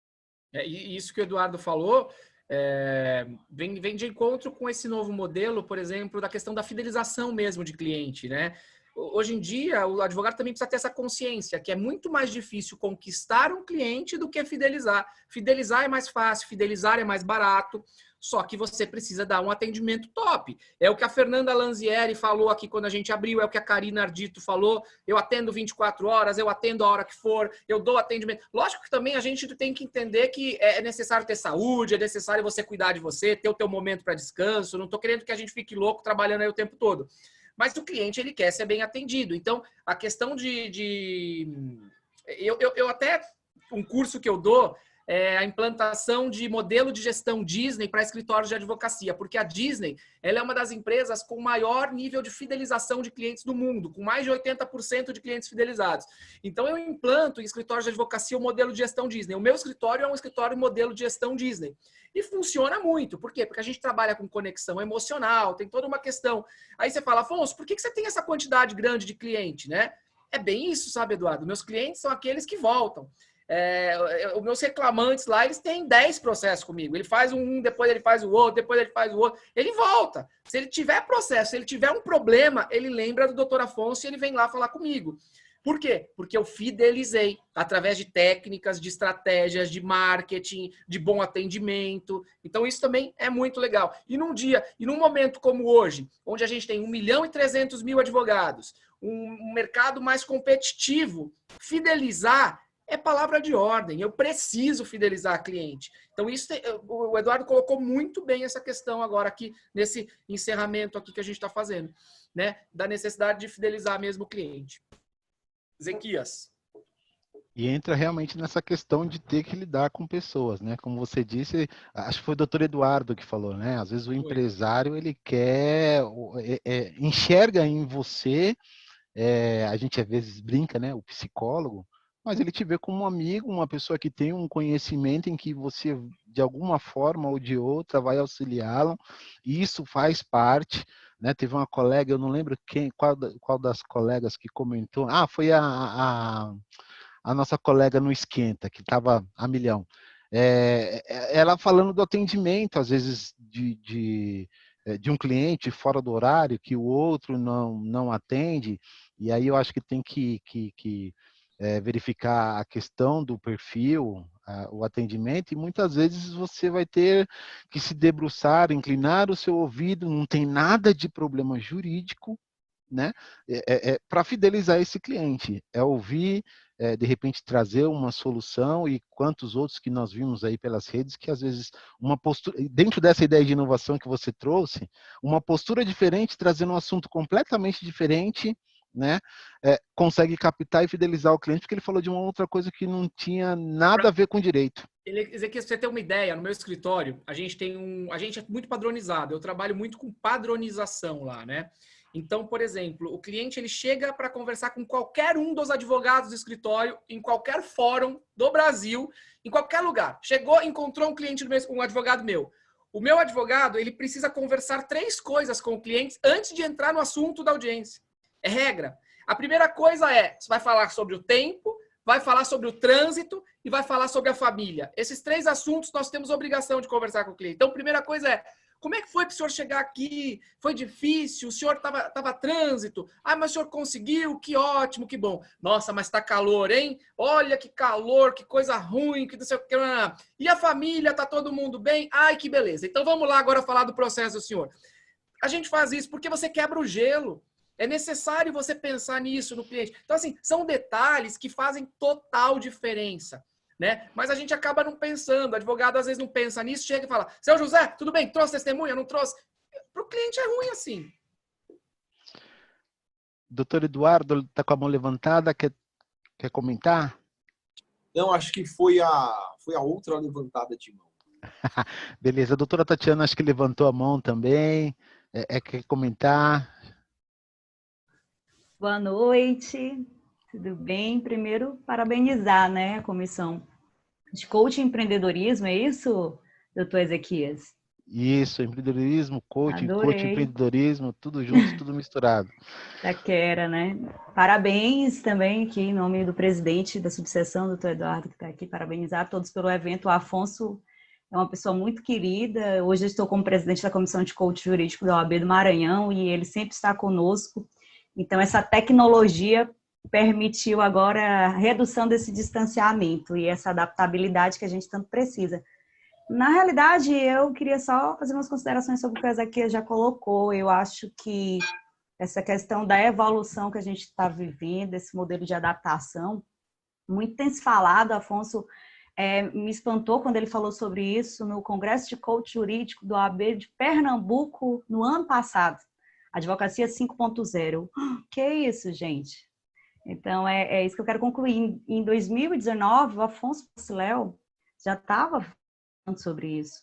E isso que o Eduardo falou vem de encontro com esse novo modelo, por exemplo, da questão da fidelização mesmo de cliente, né? Hoje em dia, o advogado também precisa ter essa consciência que é muito mais difícil conquistar um cliente do que fidelizar. Fidelizar é mais fácil, fidelizar é mais barato, só que você precisa dar um atendimento top. É o que a Fernanda Lanzieri falou aqui quando a gente abriu, é o que a Karina Ardito falou, eu atendo 24 horas, eu atendo a hora que for, eu dou atendimento. Lógico que também a gente tem que entender que é necessário ter saúde, é necessário você cuidar de você, ter o teu momento para descanso, não estou querendo que a gente fique louco trabalhando aí o tempo todo. Mas o cliente, ele quer ser bem atendido. Então, a questão eu até, um curso que eu dou é a implantação de modelo de gestão Disney para escritórios de advocacia, porque a Disney ela é uma das empresas com maior nível de fidelização de clientes do mundo, com mais de 80% de clientes fidelizados. Então, eu implanto em escritórios de advocacia o modelo de gestão Disney. O meu escritório é um escritório modelo de gestão Disney. E funciona muito. Por quê? Porque a gente trabalha com conexão emocional, tem toda uma questão. Aí você fala, Afonso, por que você tem essa quantidade grande de cliente, né? É bem isso, sabe, Eduardo? Meus clientes são aqueles que voltam. Os meus reclamantes lá, eles têm 10 processos comigo. Ele faz um, depois ele faz o outro, depois ele faz o outro. Ele volta. Se ele tiver processo, se ele tiver um problema, ele lembra do Dr. Afonso e ele vem lá falar comigo. Por quê? Porque eu fidelizei através de técnicas, de estratégias, de marketing, de bom atendimento. Então, isso também é muito legal. E num momento como hoje, onde a gente tem 1.300.000 advogados, um mercado mais competitivo, fidelizar é palavra de ordem. Eu preciso fidelizar a cliente. Então, o Eduardo colocou muito bem essa questão agora aqui, nesse encerramento aqui que a gente está fazendo, né? Da necessidade de fidelizar mesmo o cliente. Ezequias. E entra realmente nessa questão de ter que lidar com pessoas, né? Como você disse, acho que foi o doutor Eduardo que falou, né? Às vezes o empresário, ele quer, enxerga em você, a gente às vezes brinca, né? O psicólogo, mas ele te vê como um amigo, uma pessoa que tem um conhecimento em que você, de alguma forma ou de outra, vai auxiliá-lo, e isso faz parte, né? Teve uma colega, eu não lembro qual das colegas que comentou, foi a nossa colega no Esquenta, que estava a milhão, ela falando do atendimento, às vezes, de um cliente fora do horário, que o outro não atende, e aí eu acho que tem que verificar a questão do perfil, o atendimento, e muitas vezes você vai ter que se debruçar, inclinar o seu ouvido, não tem nada de problema jurídico, né? Para fidelizar esse cliente, ouvir, de repente trazer uma solução, e quantos outros que nós vimos aí pelas redes, que às vezes uma postura, dentro dessa ideia de inovação que você trouxe, uma postura diferente, trazendo um assunto completamente diferente, né? Consegue captar e fidelizar o cliente, porque ele falou de uma outra coisa que não tinha nada a ver com direito. Ezequiel, você ter uma ideia, no meu escritório, a gente é muito padronizado, eu trabalho muito com padronização lá, né? Então, por exemplo, o cliente ele chega para conversar com qualquer um dos advogados do escritório, em qualquer fórum do Brasil, em qualquer lugar. Chegou, encontrou um cliente, um advogado meu. O meu advogado, ele precisa conversar 3 coisas com o cliente antes de entrar no assunto da audiência. É regra. A primeira coisa é, você vai falar sobre o tempo, vai falar sobre o trânsito e vai falar sobre a família. Esses 3 assuntos nós temos obrigação de conversar com o cliente. Então, a primeira coisa é, como é que foi para o senhor chegar aqui? Foi difícil? O senhor estava trânsito? Ah, mas o senhor conseguiu? Que ótimo, que bom. Nossa, mas está calor, hein? Olha que calor, que coisa ruim, que não sei o que. E a família, tá todo mundo bem? Ai, que beleza. Então vamos lá agora falar do processo do senhor. A gente faz isso porque você quebra o gelo. É necessário você pensar nisso no cliente. Então, assim, são detalhes que fazem total diferença. Né? Mas a gente acaba não pensando, o advogado às vezes não pensa nisso, chega e fala, seu José, tudo bem, trouxe testemunha, não trouxe? Para o cliente é ruim assim. Doutor Eduardo está com a mão levantada, quer comentar? Não, acho que foi a outra levantada de mão. Beleza, a doutora Tatiana acho que levantou a mão também, quer comentar? Boa noite, tudo bem? Primeiro, parabenizar, né, a comissão de coaching e empreendedorismo, é isso, doutor Ezequias? Isso, empreendedorismo, coaching, Adorei. empreendedorismo, tudo junto, tudo misturado. Taquera, né? Parabéns também aqui em nome do presidente da subseção, doutor Eduardo, que está aqui, parabenizar a todos pelo evento. O Afonso é uma pessoa muito querida, hoje eu estou como presidente da Comissão de Coaching Jurídico da OAB do Maranhão e ele sempre está conosco. Então, essa tecnologia permitiu agora a redução desse distanciamento e essa adaptabilidade que a gente tanto precisa. Na realidade, eu queria só fazer umas considerações sobre o que a Ezequias já colocou. Eu acho que essa questão da evolução que a gente está vivendo, esse modelo de adaptação, muito tem se falado, Afonso me espantou quando ele falou sobre isso no Congresso de Coach Jurídico do OAB de Pernambuco no ano passado. Advocacia 5.0. Que isso, gente? Então, é isso que eu quero concluir. Em 2019, o Afonso Léo já estava falando sobre isso,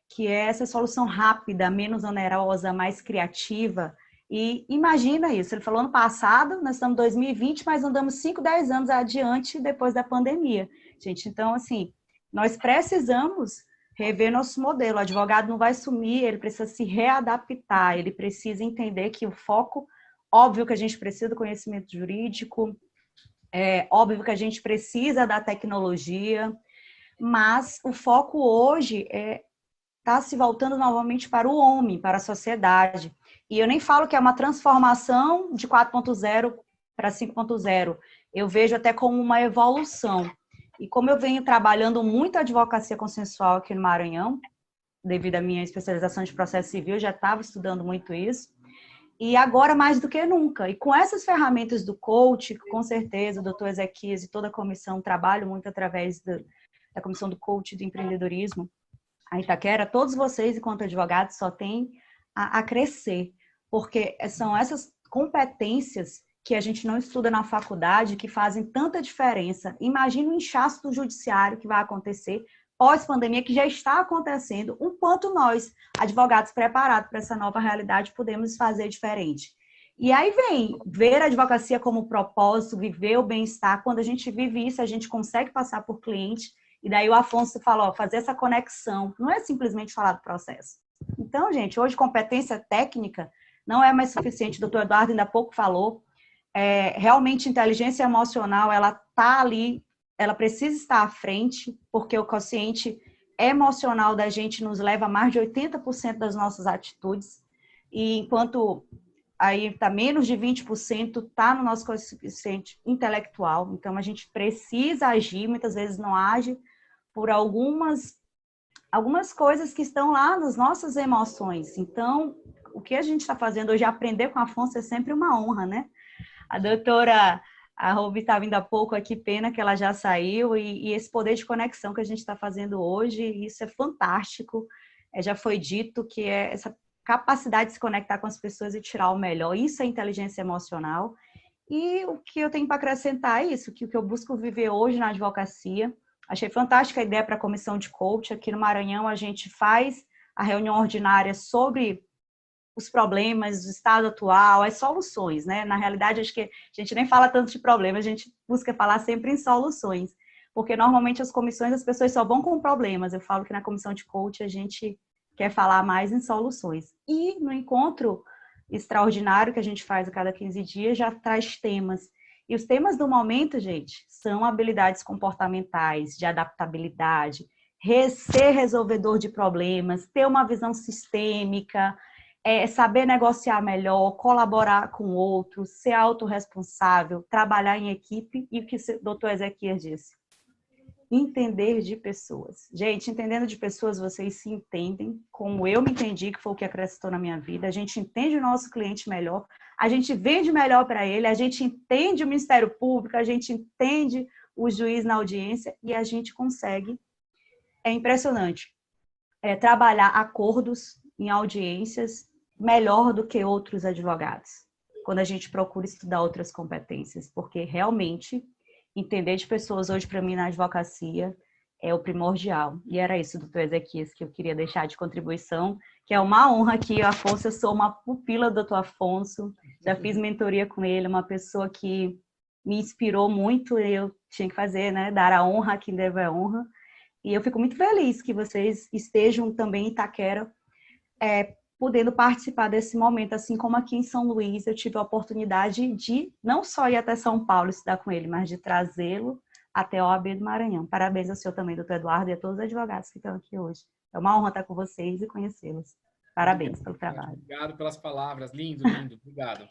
que é essa solução rápida, menos onerosa, mais criativa. E imagina isso, ele falou ano passado, nós estamos em 2020, mas andamos 5, 10 anos adiante depois da pandemia. Gente, então, assim, nós precisamos rever nosso modelo. O advogado não vai sumir, ele precisa se readaptar, ele precisa entender que o foco, óbvio que a gente precisa do conhecimento jurídico, óbvio que a gente precisa da tecnologia, mas o foco hoje está se voltando novamente para o homem, para a sociedade. E eu nem falo que é uma transformação de 4.0 para 5.0, eu vejo até como uma evolução. E como eu venho trabalhando muito a advocacia consensual aqui no Maranhão, devido à minha especialização de processo civil, já estava estudando muito isso, e agora mais do que nunca. E com essas ferramentas do coach, com certeza o doutor Ezequias e toda a comissão trabalham muito através da comissão do coach do empreendedorismo, a Itaquera, todos vocês, enquanto advogados, só têm a crescer, porque são essas competências que a gente não estuda na faculdade, que fazem tanta diferença. Imagina o inchaço do judiciário que vai acontecer pós-pandemia, que já está acontecendo, o quanto nós, advogados preparados para essa nova realidade, podemos fazer diferente. E aí vem ver a advocacia como propósito, viver o bem-estar. Quando a gente vive isso, a gente consegue passar por cliente. E daí o Afonso falou, fazer essa conexão, não é simplesmente falar do processo. Então, gente, hoje competência técnica não é mais suficiente, o doutor Eduardo ainda há pouco falou, realmente inteligência emocional, ela está ali, ela precisa estar à frente, porque o quociente emocional da gente nos leva a mais de 80% das nossas atitudes, e enquanto aí está menos de 20%, está no nosso quociente intelectual, então a gente precisa agir, muitas vezes não age, por algumas coisas que estão lá nas nossas emoções. Então, o que a gente está fazendo hoje, aprender com a Afonso é sempre uma honra, né? A doutora Ruby está vindo há pouco aqui, pena que ela já saiu, e esse poder de conexão que a gente está fazendo hoje, isso é fantástico. Já foi dito que é essa capacidade de se conectar com as pessoas e tirar o melhor, isso é inteligência emocional. E o que eu tenho para acrescentar é isso, que o que eu busco viver hoje na advocacia. Achei fantástica a ideia para a comissão de coach. Aqui no Maranhão a gente faz a reunião ordinária sobre os problemas do estado atual, as soluções, né? Na realidade, acho que a gente nem fala tanto de problemas, a gente busca falar sempre em soluções, porque normalmente as comissões as pessoas só vão com problemas. Eu falo que na comissão de coach a gente quer falar mais em soluções. E no encontro extraordinário que a gente faz a cada 15 dias já traz temas. E os temas do momento, gente, são habilidades comportamentais, de adaptabilidade, ser resolvedor de problemas, ter uma visão sistêmica, saber negociar melhor, colaborar com outros, ser autorresponsável, trabalhar em equipe e o que o doutor Ezequias disse. Entender de pessoas. Gente, entendendo de pessoas, vocês se entendem como eu me entendi, que foi o que acrescentou na minha vida. A gente entende o nosso cliente melhor, a gente vende melhor para ele, a gente entende o Ministério Público, a gente entende o juiz na audiência e a gente consegue. É impressionante. Trabalhar acordos em audiências melhor do que outros advogados, quando a gente procura estudar outras competências, porque realmente entender de pessoas hoje, para mim, na advocacia, é o primordial. E era isso, doutor Ezequias, que eu queria deixar de contribuição, que é uma honra aqui, Afonso, eu sou uma pupila do doutor Afonso, já fiz mentoria com ele, uma pessoa que me inspirou muito, eu tinha que fazer, né, dar a honra a quem deve a honra, e eu fico muito feliz que vocês estejam também em Itaquera, podendo participar desse momento, assim como aqui em São Luís eu tive a oportunidade de não só ir até São Paulo estudar com ele, mas de trazê-lo até a OAB do Maranhão. Parabéns ao senhor também, doutor Eduardo, e a todos os advogados que estão aqui hoje. É uma honra estar com vocês e conhecê-los. Parabéns pelo trabalho. Obrigado pelas palavras. Lindo, lindo. Obrigado.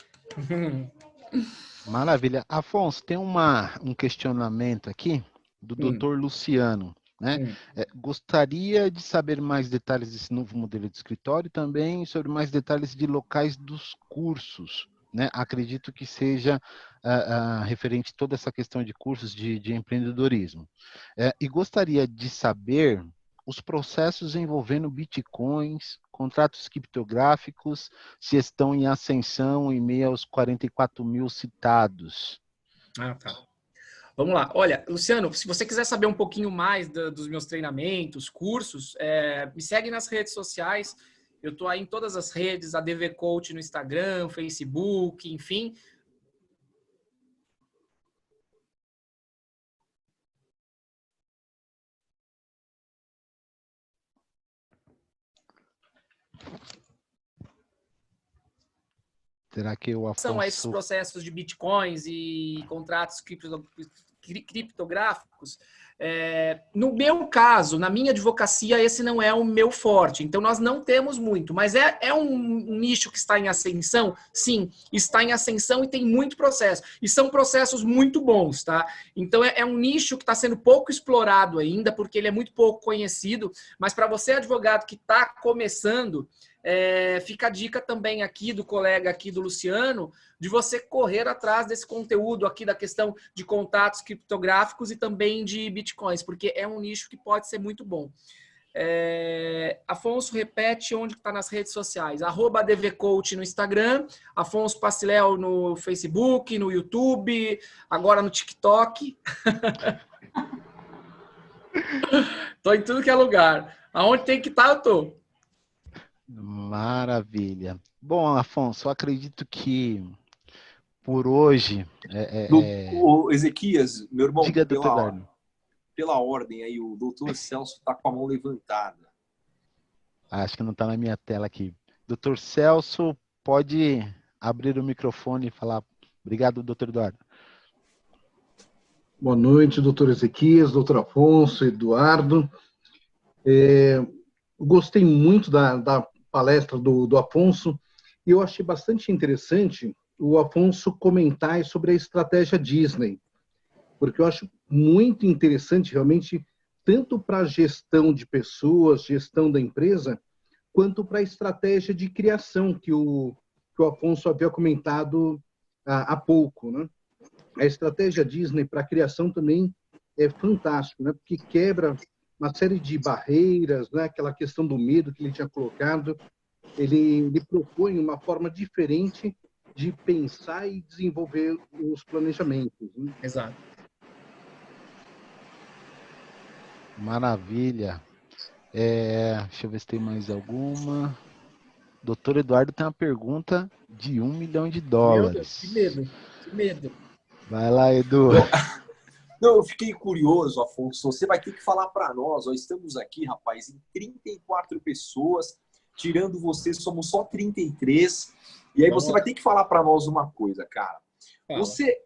Maravilha. Afonso, tem um questionamento aqui do doutor Luciano. Né? Gostaria de saber mais detalhes desse novo modelo de escritório e também sobre mais detalhes de locais dos cursos. Né? Acredito que seja referente a toda essa questão de cursos de empreendedorismo. E gostaria de saber os processos envolvendo bitcoins, contratos criptográficos, se estão em ascensão em meio aos 44 mil citados. Ah, tá. Vamos lá. Olha, Luciano, se você quiser saber um pouquinho mais dos meus treinamentos, cursos, me segue nas redes sociais. Eu estou aí em todas as redes, a DV Coach no Instagram, Facebook, enfim. Será que o Afonso... São esses processos de bitcoins e contratos criptográficos. No meu caso, na minha advocacia, esse não é o meu forte. Então, nós não temos muito. Mas é um nicho que está em ascensão? Sim, está em ascensão e tem muito processo. E são processos muito bons, tá? Então, é um nicho que está sendo pouco explorado ainda, porque ele é muito pouco conhecido. Mas para você, advogado, que está começando... fica a dica também aqui do colega aqui do Luciano, de você correr atrás desse conteúdo aqui da questão de contatos criptográficos e também de bitcoins, porque é um nicho que pode ser muito bom. Afonso, repete onde está nas redes sociais. @DVCoach no Instagram, Afonso Pastiléu no Facebook, no YouTube, agora no TikTok. Tô em tudo que é lugar. Aonde tem que estar, eu tô. Maravilha. Bom, Afonso, eu acredito que por hoje... O Ezequias, meu irmão, diga, doutor pela ordem aí, o doutor Celso está com a mão levantada. Acho que não está na minha tela aqui. Doutor Celso, pode abrir o microfone e falar. Obrigado, doutor Eduardo. Boa noite, doutor Ezequias, doutor Afonso, Eduardo. Gostei muito da palestra do Afonso e eu achei bastante interessante o Afonso comentar sobre a estratégia Disney, porque eu acho muito interessante realmente, tanto para a gestão de pessoas, gestão da empresa, quanto para a estratégia de criação que o Afonso havia comentado há pouco, né? A estratégia Disney para a criação também é fantástico, né? Porque quebra uma série de barreiras, né? Aquela questão do medo que ele tinha colocado, ele propõe uma forma diferente de pensar e desenvolver os planejamentos. Né? Exato. Maravilha. Deixa eu ver se tem mais alguma. Doutor Eduardo tem uma pergunta de $1 milhão. Meu Deus, que medo, que medo. Vai lá, Edu. Não, eu fiquei curioso, Afonso. Você vai ter que falar para nós. Ó, estamos aqui, rapaz, em 34 pessoas. Tirando você, somos só 33. E aí você vai ter que falar para nós uma coisa, cara. Você,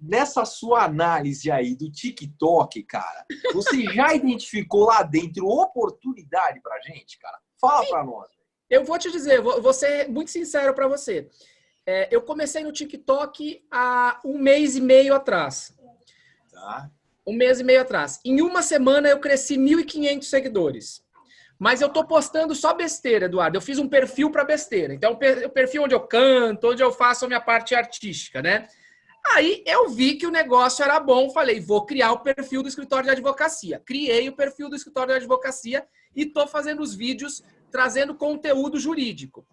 nessa sua análise aí do TikTok, cara, você já identificou lá dentro oportunidade pra gente, cara? Fala para nós. Eu vou te dizer, vou ser muito sincero para você. Eu comecei no TikTok há 1 mês e meio atrás. Tá. 1 mês e meio atrás. Em uma semana eu cresci 1.500 seguidores. Mas eu tô postando só besteira, Eduardo. Eu fiz um perfil para besteira. Então, o perfil onde eu canto, onde eu faço a minha parte artística, né? Aí eu vi que o negócio era bom. Falei, vou criar o perfil do escritório de advocacia. Criei o perfil do escritório de advocacia e tô fazendo os vídeos trazendo conteúdo jurídico.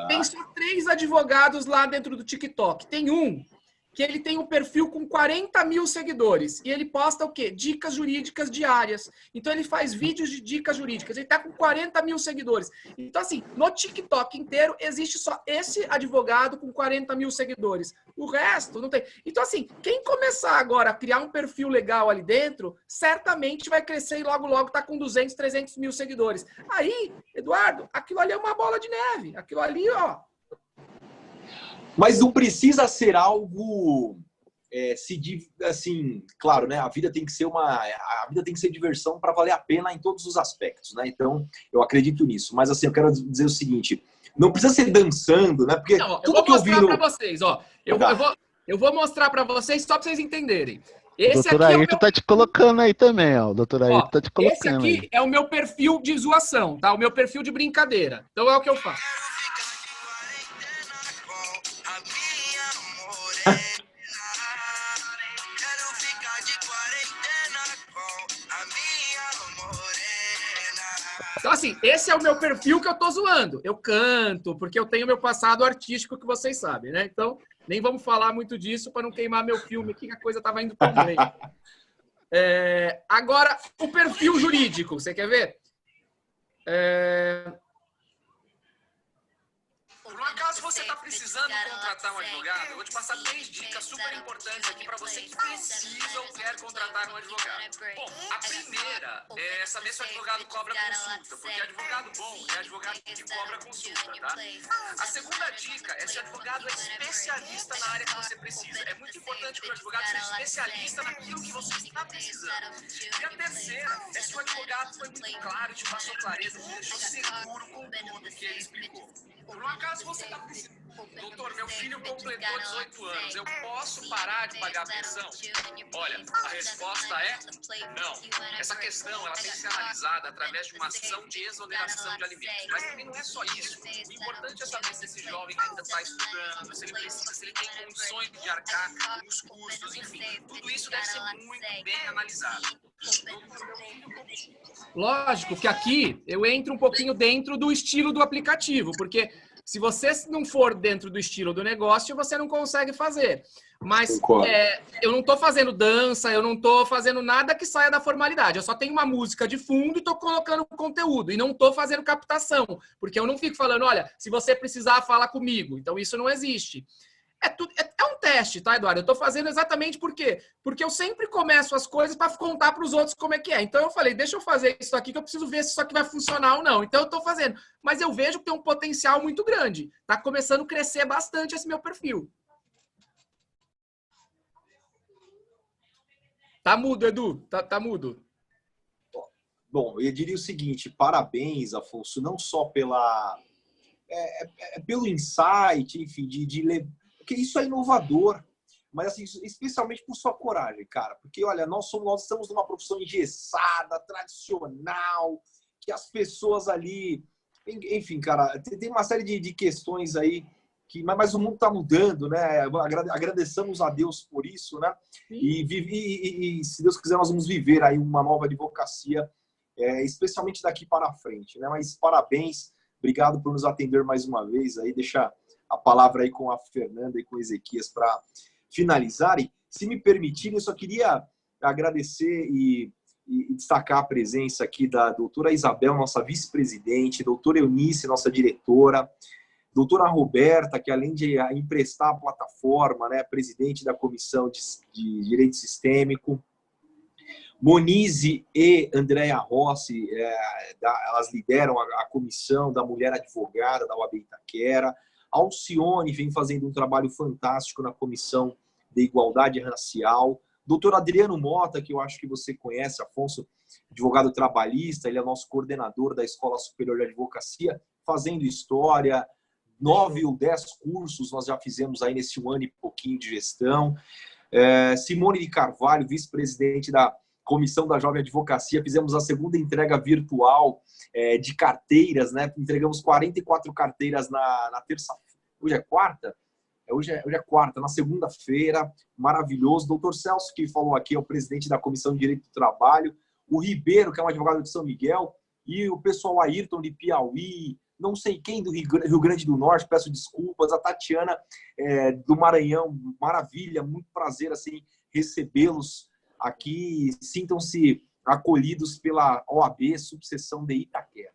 Tem só 3 advogados lá dentro do TikTok. Tem um que ele tem um perfil com 40 mil seguidores. E ele posta o quê? Dicas jurídicas diárias. Então, ele faz vídeos de dicas jurídicas. Ele tá com 40 mil seguidores. Então, assim, no TikTok inteiro, existe só esse advogado com 40 mil seguidores. O resto não tem. Então, assim, quem começar agora a criar um perfil legal ali dentro, certamente vai crescer e logo, logo tá com 200, 300 mil seguidores. Aí, Eduardo, aquilo ali é uma bola de neve. Aquilo ali, ó... Mas não precisa ser algo assim, claro, né? A vida tem que ser diversão para valer a pena em todos os aspectos, né? Então, eu acredito nisso. Mas assim, eu quero dizer o seguinte, não precisa ser dançando, né? Porque não, eu vou mostrar para vocês, ó. Eu vou mostrar para vocês só para vocês entenderem. O doutor Ayrton tá te colocando aí também, ó. O doutor Ayrton tá te colocando. Esse aqui aí. É o meu perfil de zoação, tá? O meu perfil de brincadeira. Então é o que eu faço. Então, assim, esse é o meu perfil que eu tô zoando. Eu canto, porque eu tenho meu passado artístico que vocês sabem, né? Então, nem vamos falar muito disso para não queimar meu filme aqui, que a coisa tava indo tão bem. Agora, o perfil jurídico, você quer ver? Por um acaso você está precisando contratar um advogado, eu vou te passar 3 dicas super importantes aqui para você que precisa ou quer contratar um advogado. Bom, a primeira é saber se o advogado cobra consulta, porque advogado bom é advogado que cobra consulta, tá? A segunda dica é se o advogado é especialista na área que você precisa. É muito importante que o advogado seja especialista naquilo que você está precisando. E a terceira é se o advogado foi muito claro, te passou clareza, te deixou seguro com tudo que ele explicou. Por um acaso você está precisando. Doutor, meu filho completou 18 anos. Eu posso parar de pagar a pensão? Olha, a resposta é não. Essa questão ela tem que ser analisada através de uma ação de exoneração de alimentos. Mas também não é só isso. O importante é saber se esse jovem ainda está estudando, se ele precisa, se ele tem condições de arcar com os custos, enfim. Tudo isso deve ser muito bem analisado. Lógico que aqui eu entro um pouquinho dentro do estilo do aplicativo, porque se você não for dentro do estilo do negócio, você não consegue fazer. Mas eu não estou fazendo dança, eu não estou fazendo nada que saia da formalidade. Eu só tenho uma música de fundo e estou colocando conteúdo. E não estou fazendo captação, porque eu não fico falando, olha, se você precisar, fala comigo. Então isso não existe. É um teste, tá, Eduardo? Eu tô fazendo exatamente por quê? Porque eu sempre começo as coisas para contar para os outros como é que é. Então eu falei, deixa eu fazer isso aqui que eu preciso ver se isso aqui vai funcionar ou não. Então eu tô fazendo. Mas eu vejo que tem um potencial muito grande. Tá começando a crescer bastante esse meu perfil. Tá mudo, Edu. Tá mudo. Bom, eu diria o seguinte, parabéns, Afonso, não só pelo insight, enfim, porque isso é inovador, mas assim, especialmente por sua coragem, cara. Porque, olha, nós estamos numa profissão engessada, tradicional, que as pessoas ali... Enfim, cara, tem uma série de questões aí, mas o mundo está mudando, né? Agradecemos a Deus por isso, né? E se Deus quiser, nós vamos viver aí uma nova advocacia, especialmente daqui para frente, né? Mas parabéns, obrigado por nos atender mais uma vez aí, deixa a palavra aí com a Fernanda e com o Ezequias para finalizarem. Se me permitirem, eu só queria agradecer e e destacar a presença aqui da doutora Isabel, nossa vice-presidente, doutora Eunice, nossa diretora, doutora Roberta, que além de emprestar a plataforma, né, presidente da Comissão de Direito Sistêmico, Monize e Andréa Rossi, elas lideram a Comissão da Mulher Advogada da OAB Itaquera, Alcione vem fazendo um trabalho fantástico na Comissão de Igualdade Racial, doutor Adriano Mota, que eu acho que você conhece, Afonso, advogado trabalhista, ele é nosso coordenador da Escola Superior de Advocacia, fazendo história, 9 ou 10 cursos nós já fizemos aí nesse 1 ano e pouquinho de gestão. Simone de Carvalho, vice-presidente da Comissão da Jovem Advocacia, fizemos a segunda entrega virtual de carteiras, né? Entregamos 44 carteiras na terça-feira. Hoje é quarta? Hoje é quarta, na segunda-feira, maravilhoso. Doutor Celso, que falou aqui, é o presidente da Comissão de Direito do Trabalho. O Ribeiro, que é um advogado de São Miguel. E o pessoal Ayrton de Piauí, não sei quem do Rio Grande do Norte, peço desculpas. A Tatiana do Maranhão, maravilha, muito prazer assim, recebê-los aqui. Sintam-se acolhidos pela OAB, subseção de Itaquera.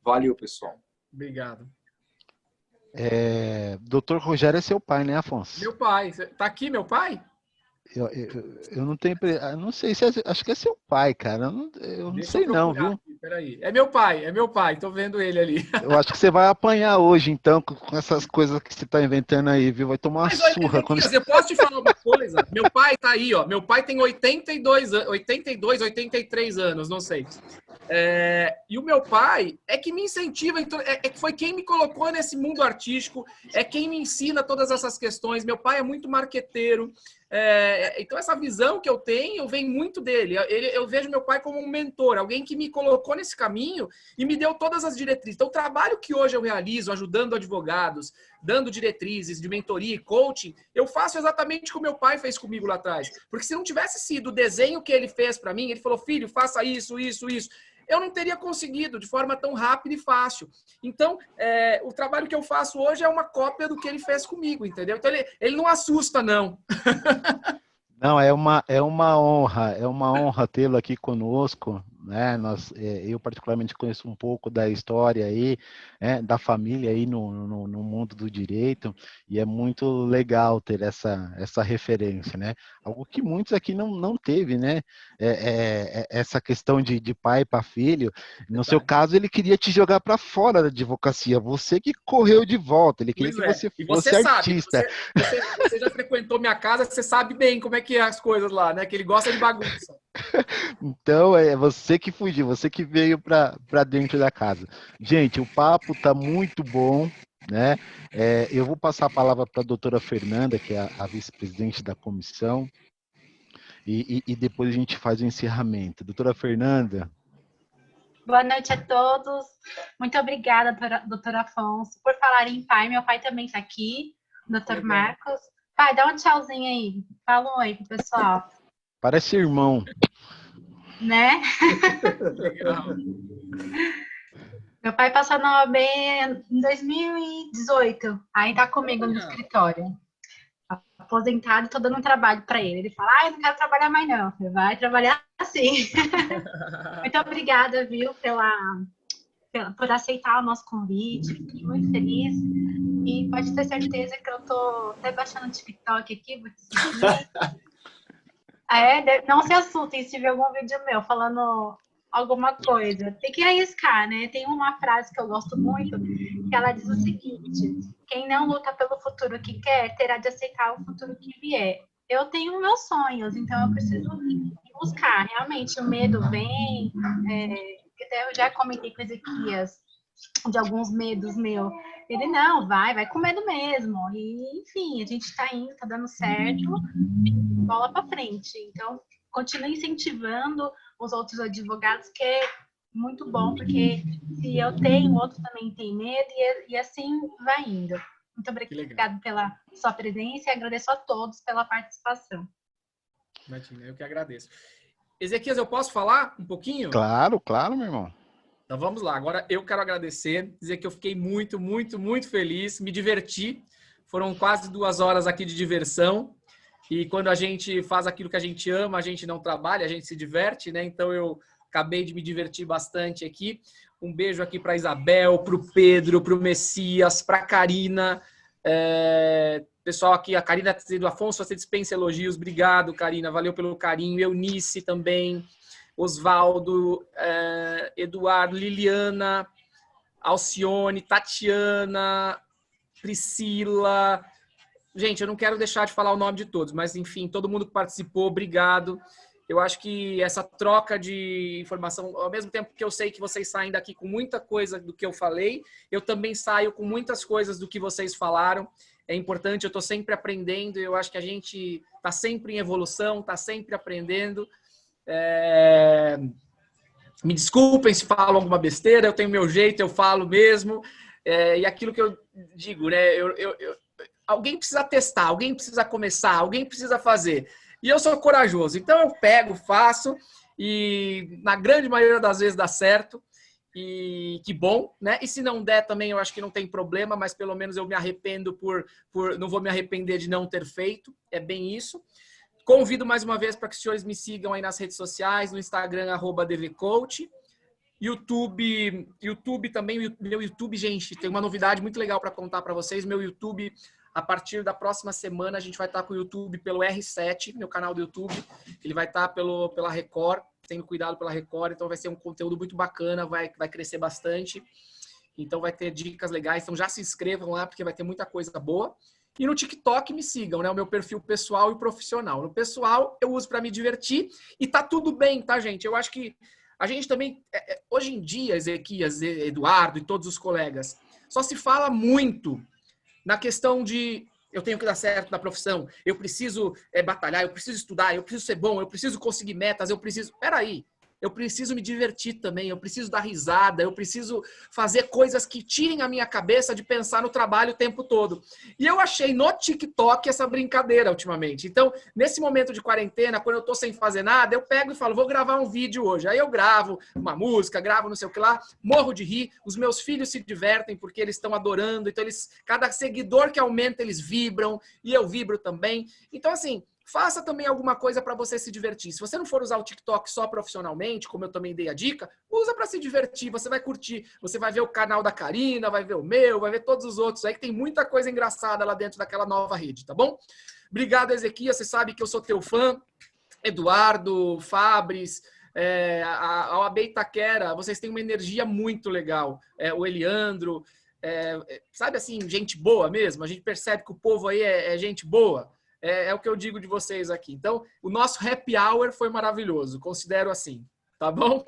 Valeu, pessoal. Obrigado. Doutor Rogério é seu pai, né, Afonso? Meu pai. Tá aqui, meu pai? Eu não tenho... não sei se... acho que é seu pai, cara. Eu não sei não, viu? Aqui, peraí. É meu pai. Tô vendo ele ali. Eu acho que você vai apanhar hoje, então, com essas coisas que você tá inventando aí, viu? Vai tomar uma surra. Eu posso te falar uma coisa? Meu pai tá aí, ó. Meu pai tem 83 anos, não sei. E o meu pai é que me incentiva, foi quem me colocou nesse mundo artístico, é quem me ensina todas essas questões. Meu pai é muito marqueteiro, então essa visão que eu tenho vem muito dele. Eu vejo meu pai como um mentor, alguém que me colocou nesse caminho e me deu todas as diretrizes. Então o trabalho que hoje eu realizo, ajudando advogados, dando diretrizes de mentoria e coaching, eu faço exatamente como meu pai fez comigo lá atrás. Porque se não tivesse sido o desenho que ele fez para mim, ele falou, filho, faça isso, eu não teria conseguido de forma tão rápida e fácil. Então, o trabalho que eu faço hoje é uma cópia do que ele fez comigo, entendeu? Então, ele não assusta, não. Não, é uma honra tê-lo aqui conosco, né? Eu particularmente conheço um pouco da história aí, da família aí no mundo do direito, e é muito legal ter essa referência, né? Algo que muitos aqui não teve, né? Essa questão de pai para filho. No seu caso, ele queria te jogar para fora da advocacia, você que correu de volta, ele queria que você fosse artista. Você já frequentou minha casa, você sabe bem como é que é as coisas lá, né? Que ele gosta de bagunça. Então, é você que fugiu, você que veio para dentro da casa. Gente, o papo tá muito bom, né? Eu vou passar a palavra para a doutora Fernanda, que é a vice-presidente da comissão, e depois a gente faz o encerramento. Doutora Fernanda. Boa noite a todos. Muito obrigada, doutor Afonso, por falar em pai. Meu pai também está aqui, doutor Marcos. Pai, dá um tchauzinho aí. Fala um oi pro pessoal. Parece irmão. Né? Legal. Meu pai passou na OAB em 2018. Aí tá comigo no escritório. Aposentado, tô dando um trabalho para ele. Ele fala, eu não quero trabalhar mais não. Você vai trabalhar assim. Muito obrigada, viu, por aceitar o nosso convite. Fiquei muito feliz. E pode ter certeza que eu tô até baixando o TikTok aqui, vou te seguir. Não se assustem se tiver algum vídeo meu falando alguma coisa. Tem que arriscar, né? Tem uma frase que eu gosto muito, que ela diz o seguinte: quem não luta pelo futuro que quer, terá de aceitar o futuro que vier. Eu tenho meus sonhos, então eu preciso buscar. Realmente, o medo vem. Até eu já comentei com Ezequias de alguns medos meus. Ele, não, vai com medo mesmo. E, enfim, a gente tá indo, tá dando certo, bola para frente. Então, continue incentivando os outros advogados, que é muito bom, porque se eu tenho, o outro também tem medo, e assim vai indo. Muito obrigada pela sua presença e agradeço a todos pela participação. Imagina, eu que agradeço. Ezequias, eu posso falar um pouquinho? Claro, meu irmão. Então vamos lá, agora eu quero agradecer, dizer que eu fiquei muito, muito, muito feliz, me diverti, foram quase 2 horas aqui de diversão, E quando a gente faz aquilo que a gente ama, a gente não trabalha, a gente se diverte, né? Então eu acabei de me divertir bastante aqui. Um beijo aqui para a Isabel, para o Pedro, para o Messias, para a Karina. Pessoal aqui, a Karina do Afonso, você dispensa elogios. Obrigado, Karina. Valeu pelo carinho. Eunice também. Osvaldo, Eduardo, Liliana, Alcione, Tatiana, Priscila. Gente, eu não quero deixar de falar o nome de todos, mas enfim, todo mundo que participou, obrigado. Eu acho que essa troca de informação, ao mesmo tempo que eu sei que vocês saem daqui com muita coisa do que eu falei, eu também saio com muitas coisas do que vocês falaram. É importante, eu estou sempre aprendendo, eu acho que a gente está sempre em evolução, está sempre aprendendo. Me desculpem se falo alguma besteira, eu tenho meu jeito, eu falo mesmo. E aquilo que eu digo, né? Alguém precisa testar, alguém precisa começar, alguém precisa fazer. E eu sou corajoso, então eu pego, faço, e na grande maioria das vezes dá certo. E que bom, né? E se não der também, eu acho que não tem problema, mas pelo menos eu me arrependo não vou me arrepender de não ter feito. É bem isso. Convido mais uma vez para que os senhores me sigam aí nas redes sociais, no Instagram, @dvcoach. YouTube também, meu YouTube, gente, tem uma novidade muito legal para contar para vocês. Meu YouTube, a partir da próxima semana, a gente vai estar com o YouTube pelo R7, meu canal do YouTube. Ele vai estar pela Record, tendo cuidado pela Record, então vai ser um conteúdo muito bacana, vai crescer bastante. Então vai ter dicas legais, então já se inscrevam lá, porque vai ter muita coisa boa. E no TikTok me sigam, né? O meu perfil pessoal e profissional. No pessoal, eu uso para me divertir e tá tudo bem, tá, gente? Eu acho que a gente também, hoje em dia, Ezequias, Eduardo e todos os colegas, só se fala muito na questão de eu tenho que dar certo na profissão, eu preciso batalhar, eu preciso estudar, eu preciso ser bom, eu preciso conseguir metas, Peraí, eu preciso me divertir também, eu preciso dar risada, eu preciso fazer coisas que tirem a minha cabeça de pensar no trabalho o tempo todo. E eu achei no TikTok essa brincadeira ultimamente. Então, nesse momento de quarentena, quando eu tô sem fazer nada, eu pego e falo, vou gravar um vídeo hoje. Aí eu gravo uma música, gravo não sei o que lá, morro de rir, os meus filhos se divertem porque eles estão adorando, então cada seguidor que aumenta, eles vibram, e eu vibro também. Então, assim, faça também alguma coisa para você se divertir. Se você não for usar o TikTok só profissionalmente, como eu também dei a dica, usa para se divertir, você vai curtir. Você vai ver o canal da Karina, vai ver o meu, vai ver todos os outros aí, que tem muita coisa engraçada lá dentro daquela nova rede, tá bom? Obrigado, Ezequias, você sabe que eu sou teu fã. Eduardo, Fabris, a OAB Itaquera, vocês têm uma energia muito legal. O Eliandro, sabe assim, gente boa mesmo? A gente percebe que o povo aí é gente boa. É o que eu digo de vocês aqui. Então, o nosso happy hour foi maravilhoso. Considero assim. Tá bom?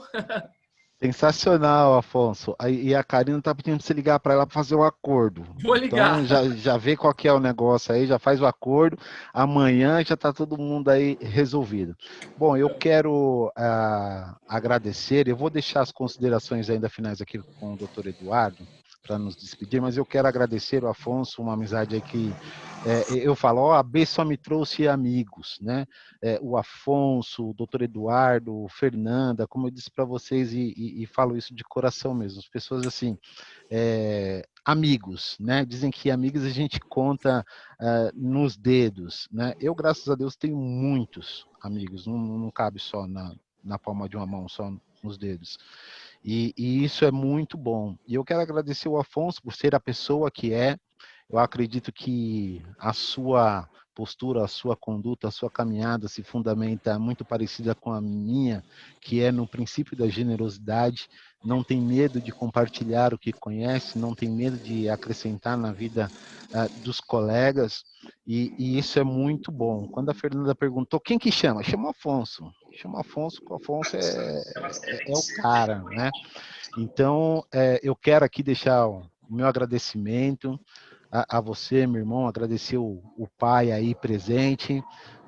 Sensacional, Afonso. E a Karina tá pedindo pra você ligar para ela para fazer o acordo. Vou ligar. Então, já vê qual que é o negócio aí, já faz o acordo. Amanhã já tá todo mundo aí resolvido. Bom, eu quero agradecer. Eu vou deixar as considerações ainda finais aqui com o Dr. Eduardo, para nos despedir, mas eu quero agradecer o Afonso, uma amizade aí que eu falo, a AB só me trouxe amigos, né? O Afonso, o Dr. Eduardo, Fernanda, como eu disse para vocês e falo isso de coração mesmo, as pessoas assim, amigos, né? Dizem que amigos a gente conta nos dedos, né? Eu, graças a Deus, tenho muitos amigos, não cabe só na palma de uma mão, só nos dedos. E isso é muito bom. E eu quero agradecer o Afonso por ser a pessoa que é. Eu acredito que a sua postura, a sua conduta, a sua caminhada se fundamenta muito parecida com a minha, que é no princípio da generosidade. Não tem medo de compartilhar o que conhece, não tem medo de acrescentar na vida dos colegas, e isso é muito bom. Quando a Fernanda perguntou, quem que chama? Chama o Afonso. Chama o Afonso, porque o Afonso é o cara, né? Então, eu quero aqui deixar o meu agradecimento a você, meu irmão, agradecer o pai aí presente,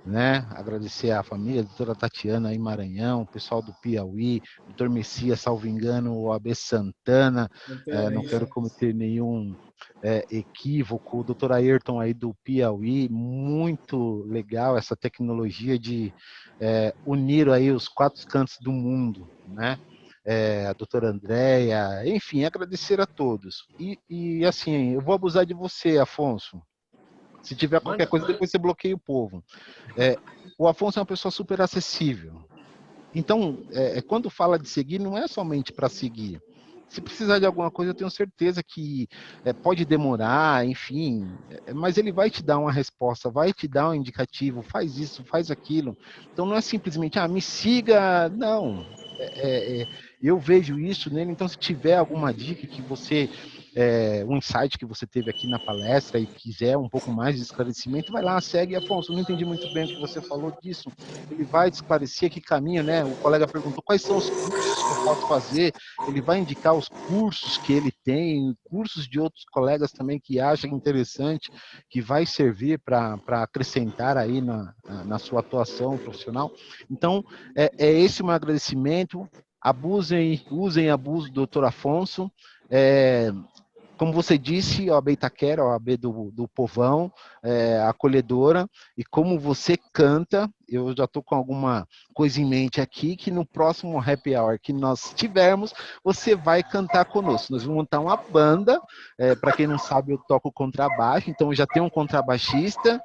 né? Agradecer a família, a doutora Tatiana aí Maranhão, o pessoal do Piauí, o doutor Messias, salvo engano, o AB Santana, não quero cometer nenhum equívoco, o doutor Ayrton aí do Piauí, muito legal essa tecnologia de unir aí os 4 cantos do mundo, né? A doutora Andréia, enfim, agradecer a todos. E assim, eu vou abusar de você, Afonso. Se tiver qualquer coisa, depois você bloqueia o povo. O Afonso é uma pessoa super acessível. Então, quando fala de seguir, não é somente para seguir. Se precisar de alguma coisa, eu tenho certeza que pode demorar, enfim, mas ele vai te dar uma resposta, vai te dar um indicativo, faz isso, faz aquilo. Então, não é simplesmente, me siga, não. Eu vejo isso nele, então se tiver alguma dica que você, um insight que você teve aqui na palestra e quiser um pouco mais de esclarecimento, vai lá, segue. Afonso, não entendi muito bem o que você falou disso. Ele vai te esclarecer que caminho, né? O colega perguntou quais são os cursos que eu posso fazer. Ele vai indicar os cursos que ele tem, cursos de outros colegas também que acham interessante, que vai servir para acrescentar aí na sua atuação profissional. Então, esse o meu agradecimento. Usem abuso do Dr. Afonso. Como você disse, a OAB Itaquera, a OAB do povão, acolhedora, e como você canta, eu já estou com alguma coisa em mente aqui, que no próximo happy hour que nós tivermos, você vai cantar conosco. Nós vamos montar uma banda, para quem não sabe, eu toco contrabaixo, então já tem um contrabaixista,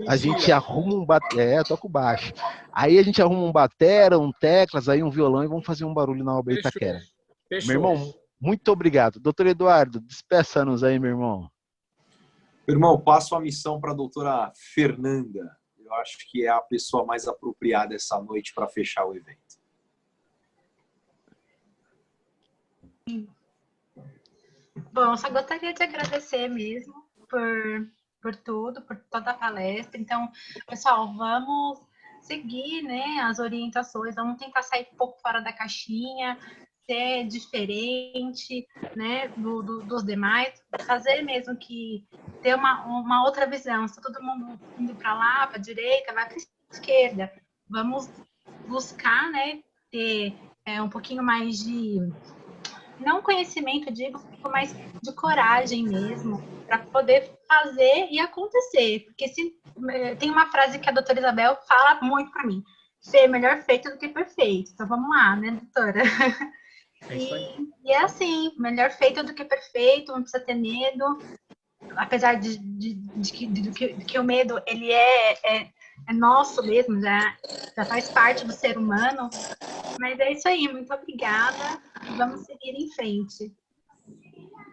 a gente arruma um eu toco baixo. Aí a gente arruma um batera, um teclas, aí um violão e vamos fazer um barulho na OAB Itaquera. Fechou. Meu irmão, muito obrigado. Doutor Eduardo, despeça-nos aí, meu irmão. Meu irmão, passo a missão para a doutora Fernanda. Eu acho que é a pessoa mais apropriada essa noite para fechar o evento. Bom, só gostaria de agradecer mesmo por tudo, por toda a palestra. Então, pessoal, vamos seguir, né, as orientações, vamos tentar sair um pouco fora da caixinha, ser diferente, né, dos demais, fazer mesmo que ter uma outra visão. Se todo mundo indo para lá, para a direita, vai para a esquerda. Vamos buscar, né, ter um pouquinho mais de, não conhecimento, digo, mas de coragem mesmo, para poder fazer e acontecer. Porque tem uma frase que a doutora Isabel fala muito para mim: ser melhor feito do que perfeito. Então vamos lá, né, doutora? E é assim, melhor feito do que perfeito, não precisa ter medo, apesar de que o medo, ele é nosso mesmo, já faz parte do ser humano, mas é isso aí, muito obrigada, vamos seguir em frente.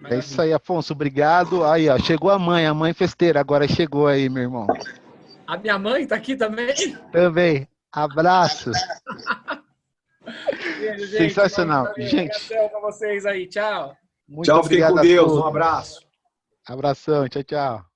É isso aí, Afonso, obrigado. Aí, ó, chegou a mãe festeira, agora chegou aí, meu irmão. A minha mãe tá aqui também? Também, abraços. Gente, sensacional. Gente, para vocês aí, tchau. Muito Tchau, fiquem obrigado com Deus, um abraço. Abração, tchau, tchau.